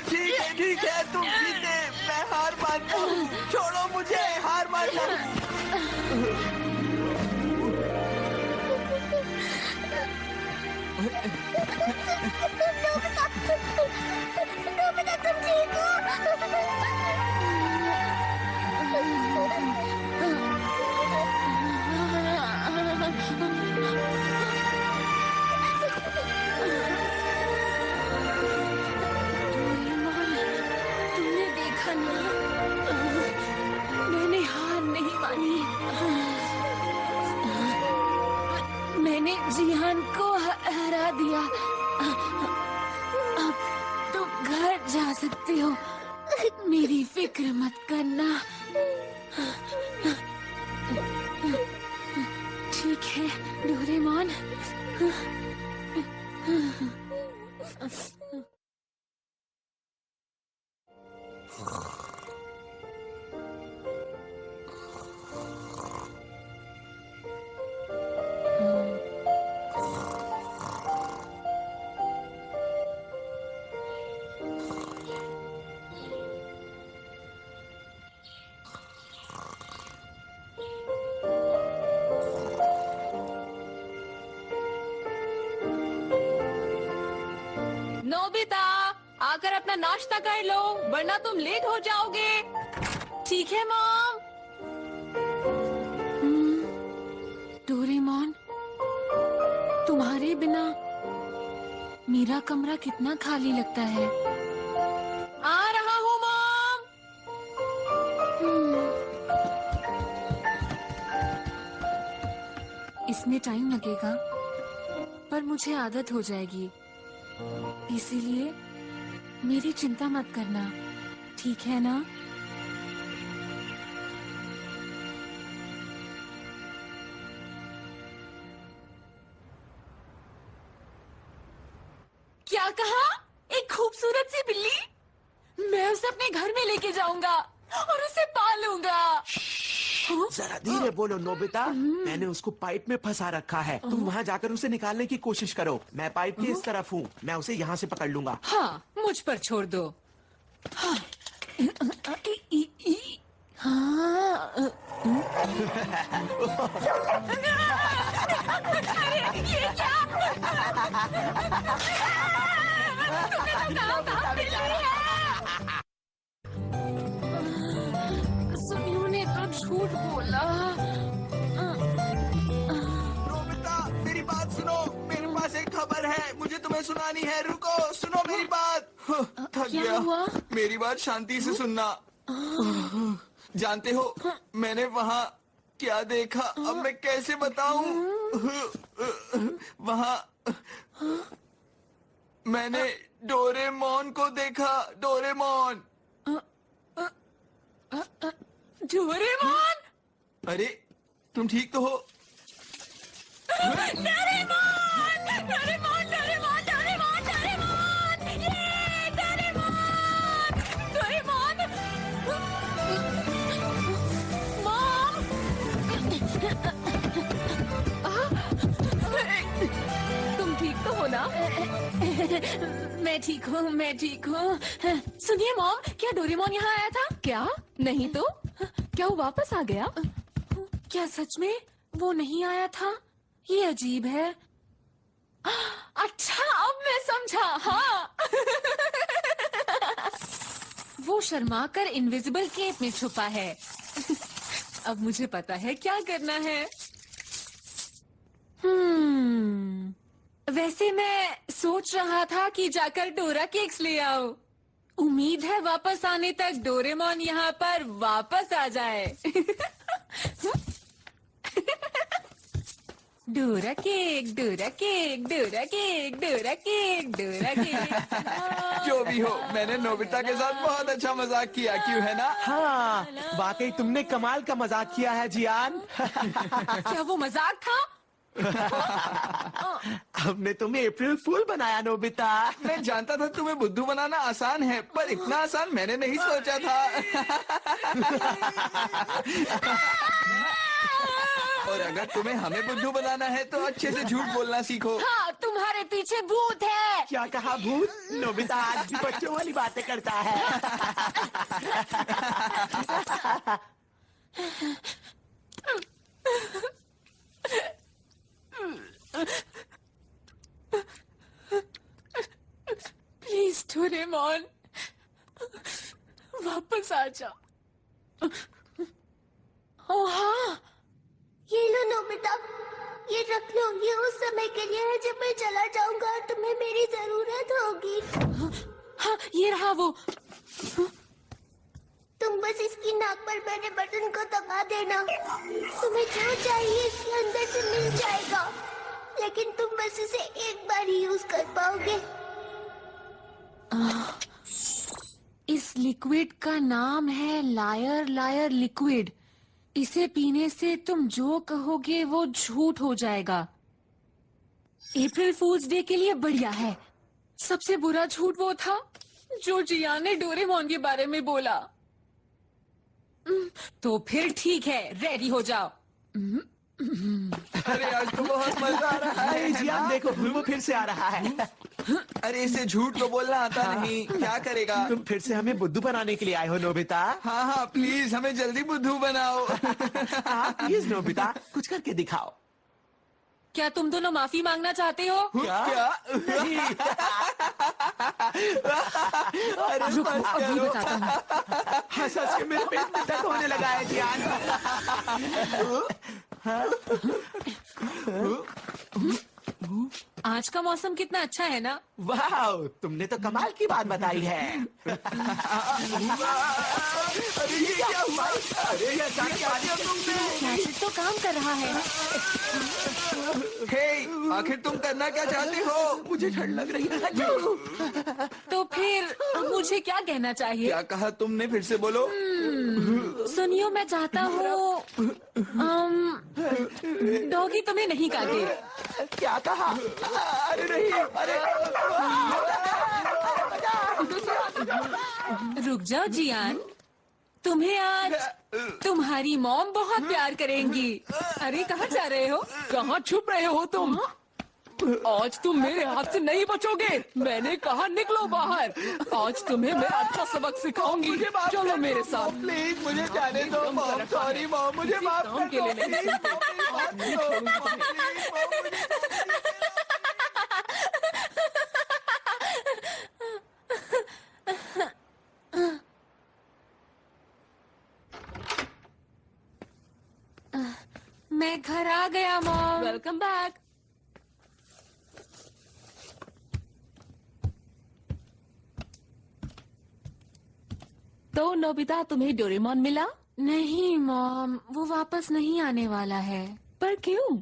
ठीक है, ठीक जिहान को हरा दिया। अब तुम घर जा सकती हो, मेरी फिक्र मत करना। ठीक है डोरेमोन। नोबिता, आकर अपना नाश्ता कर लो वरना तुम लेट हो जाओगे। ठीक है मॉम। डोरेमोन, तुम्हारे बिना मेरा कमरा कितना खाली लगता है। आ रहा हूँ मॉम। इसमें टाइम लगेगा पर मुझे आदत हो जाएगी, इसीलिए मेरी चिंता मत करना, ठीक है ना? क्या कहा? एक खूबसूरत सी बिल्ली? मैं उसे अपने घर में लेके जाऊंगा और उसे पालूंगा। जरा धीरे बोलो नोबिता, मैंने उसको पाइप में फंसा रखा है। तुम वहाँ जाकर उसे निकालने की कोशिश करो। मैं पाइप की इस तरफ हूँ, मैं उसे यहाँ से पकड़ लूंगा। हाँ, मुझ पर छोड़ दो। हाँ। ये क्या? सुनियो ने तो झूठ बोला। नोबिता, मेरी बात सुनो, मेरे पास एक खबर है, मुझे तुम्हें सुनानी है। रुको, सुनो मेरी बात। थक क्या गया। हुआ? मेरी बात शांति से सुनना। जानते हो मैंने वहाँ क्या देखा? अब मैं कैसे बताऊं? वहाँ मैंने डोरेमोन को देखा। डोरेमोन। डोरेमोन? अरे तुम ठीक तो हो? Doraemon! Doraemon! Doraemon! Doraemon! Doraemon! ये डोरेमोन! डोरेमोन! मॉम! तुम ठीक तो हो ना? मैं ठीक हूँ, मैं ठीक हूँ। सुनिए मॉम, क्या डोरेमोन यहाँ आया था? क्या? नहीं तो? क्या वो वापस आ गया? क्या सच में वो नहीं आया था? ये अजीब है। अच्छा, अब मैं समझा। हाँ। वो शर्मा कर इनविजिबल केप में छुपा है। अब मुझे पता है क्या करना है। वैसे मैं सोच रहा था कि जाकर डोरा केक्स ले आओ। उम्मीद है वापस आने तक डोरेमोन यहाँ पर वापस आ जाए। Dora cake, Dora cake, Dora cake, Dora cake, Dora cake. जो भी हो, मैंने नोबिता के साथ बहुत अच्छा मजाक किया, क्यों है ना? हाँ, वाकई तुमने कमाल का मजाक किया है जियान। क्या वो मजाक था? हमने तुम्हें अप्रैल फूल बनाया नोबिता। मैं जानता था तुम्हें बुद्धू बनाना आसान है, पर इतना आसान मैंने नहीं सोचा था। और अगर तुम्हें हमें बुद्धू बनाना है तो अच्छे से झूठ बोलना सीखो। हाँ, तुम्हारे पीछे भूत है। क्या कहा भूत? नोबिता आज भी बच्चों वाली बातें करता है। प्लीज डोरेमोन, वापस आ जा। ओह हाँ, ये लो नोबिता, ये रख लो। ये उस समय के लिए है जब मैं चला जाऊंगा और तुम्हें मेरी जरूरत होगी। हाँ, ये रहा वो। तुम बस इसकी नाक पर बने बटन को दबा देना। तुम्हें जो चाहिए इसके अंदर से मिल जाएगा। लेकिन तुम बस इसे एक बार ही यूज कर पाओगे। इस लिक्विड का नाम है लायर लायर लिक्विड। इसे पीने से तुम जो कहोगे वो झूठ हो जाएगा। अप्रैल फूल्स डे के लिए बढ़िया है। सबसे बुरा झूठ वो था जो जियान ने डोरेमोन के बारे में बोला। तो फिर ठीक है, रेडी हो जाओ। अरे आज तो बहुत मजा आ रहा है। अरे जियान देखो, वो फिर से आ रहा है। अरे इसे झूठ तो बोलना आता नहीं, क्या करेगा? तुम फिर से हमें बुद्धू बनाने के लिए आए हो नोबिता। हाँ हाँ प्लीज हमें जल्दी बुद्धू बनाओ। हाँ प्लीज नोबिता, कुछ करके दिखाओ। क्या तुम दोनों माफी मांगना चाहते हो? क्या? अरे रुको, अभी बताता हूँ। हाँ, सच में मेरे पेट में दर्द होने लगा है जियान। आज का मौसम कितना अच्छा है ना? वाह, तुमने तो कमाल की बात बताई है। अरे ये क्या हुआ? अरे ये अचानक आ गया तुमने। मैजिक तो काम कर रहा है। हे, आखिर तुम करना क्या चाहते हो? मुझे ठंड लग रही है। तो फिर मुझे क्या कहना चाहिए? क्या कहा तुमने? फिर से बोलो। सुनियो, मैं चाहता हूँ डॉगी तुम्हें नहीं काटे। क्या कहा? अरे नहीं, अरे रुक जाओ जियान, तुम्हें आज तुम्हारी मॉम बहुत प्यार करेंगी। अरे कहाँ जा रहे हो? कहाँ छुप रहे हो तुम? आज तुम मेरे हाथ से नहीं बचोगे। मैंने कहा निकलो बाहर। आज तुम्हें मैं अच्छा सबक सिखाऊंगी। चलो मेरे साथ। प्लीज मुझे जाने दो मॉम। सॉरी मॉम, मुझे माफ कर के लिए नहीं। मैं घर आ गया मॉम। Welcome back. तो नोबिता, तुम्हें डोरेमोन मिला? नहीं मॉम, वो वापस नहीं आने वाला है। पर क्यों?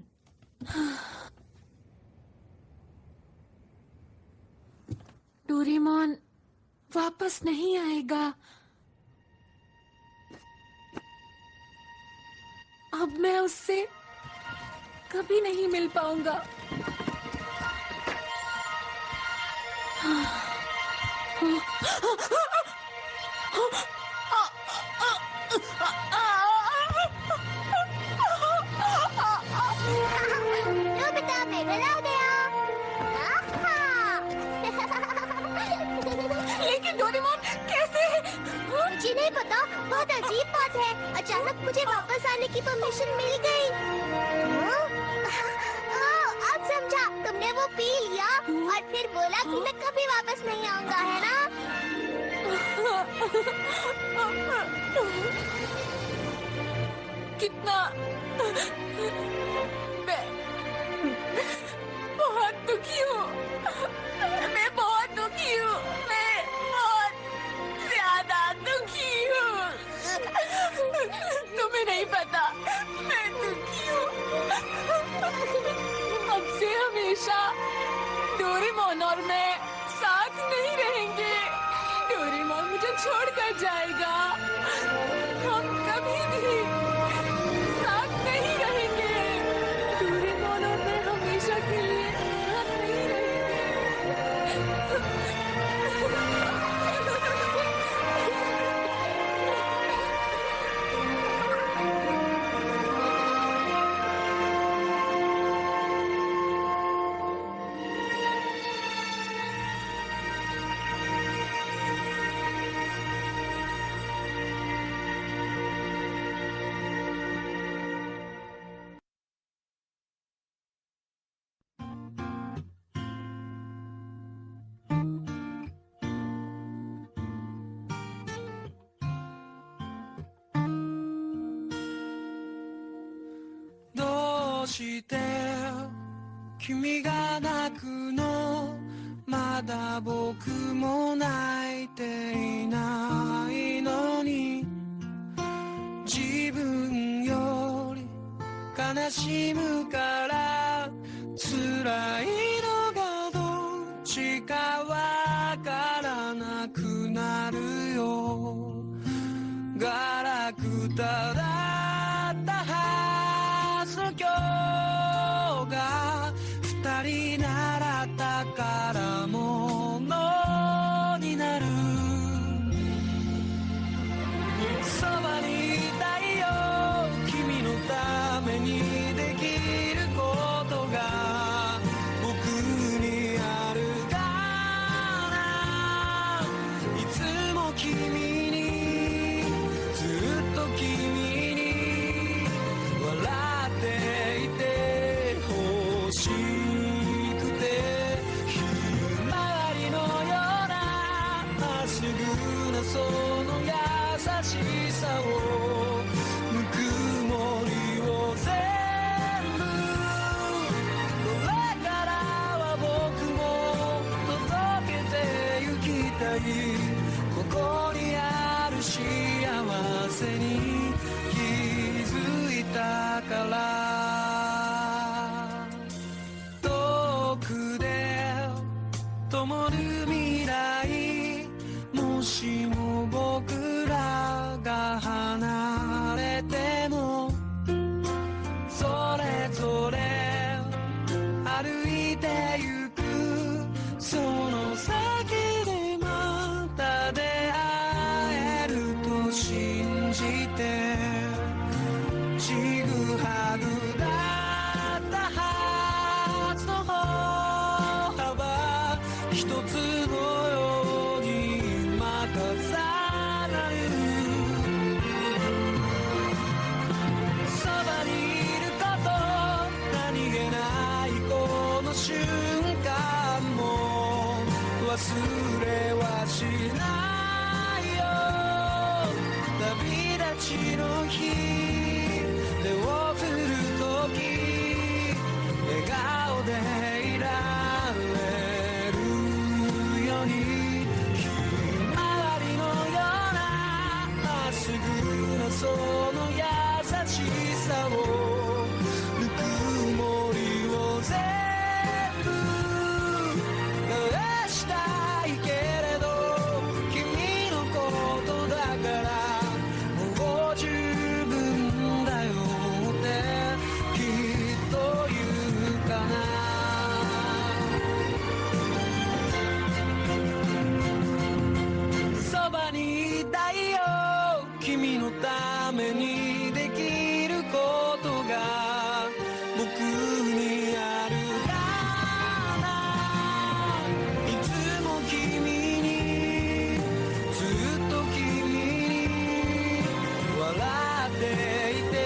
डोरेमोन वापस नहीं आएगा। अब मैं उससे कभी नहीं मिल पाऊंगा। नोबिता, मैं घर आ गया। लेकिन डोरेमोन कैसे? मुझे नहीं पता, बहुत अजीब बात है। अचानक मुझे वापस आने की परमिशन मिल गई। अब समझा, तुमने वो पी लिया और फिर बोला कि मैं कभी वापस नहीं आऊंगा, है ना? कितना मैं बहुत दुखी हूँ। मैं बहुत दुखी हूँ। मैं बहुत ज्यादा दुखी हूँ। तुम्हें नहीं पता, मैं दुखी हूँ। अब से हमेशा डोरेमोन और मैं साथ नहीं रहेंगे। डोरेमोन मुझे छोड़कर जाएगा। हम कभी भी साथ नहीं रहेंगे। डोरेमोन और मैं हमेशा के लिए साथ नहींどうして君が泣くのまだ僕も泣いていないのに自分より悲しむから辛いのがどっちかわからなくなるよ。ガラクタだったはずの今日が二人習ったからものになる。そばにいたいよ君のためにできることが僕にあるかな。いつも君にずっと君に笑っていて欲しくて、ひまわりのようなまっすぐなその優しさをぬくもりを全部、これからは僕も届けてゆきたい。ここにある幸せに気づいたから。遠くで灯る未来、もしも僕らが離れてもそれぞれ歩いてゆく、その先でまた出会えると信じて、ちぐはぐだったはずの歩幅一つのように今重なる。そばにいること何気ないこの瞬間も忘れはしないよ。旅立ちの日手を振るとき笑顔でいられるように、ひまわりのようなまっすぐなその優しさをぬくもりを全部返したいけれど、君のことだからもう十分だよってきっと言うかな。そばにいたいよ君のためにできることが僕にあるかな。いつも君にずっと君に笑っていて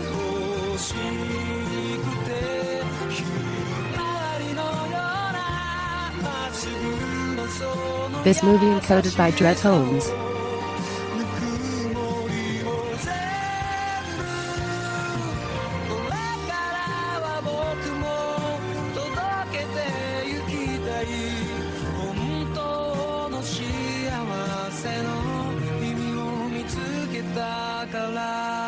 欲しくて、ひまわりのようなまっすぐなその This movie encoded by Dres Holmes. ぬくもりを全部、これからは僕も届けてゆきたい。本当の幸せの意味を見つけたから。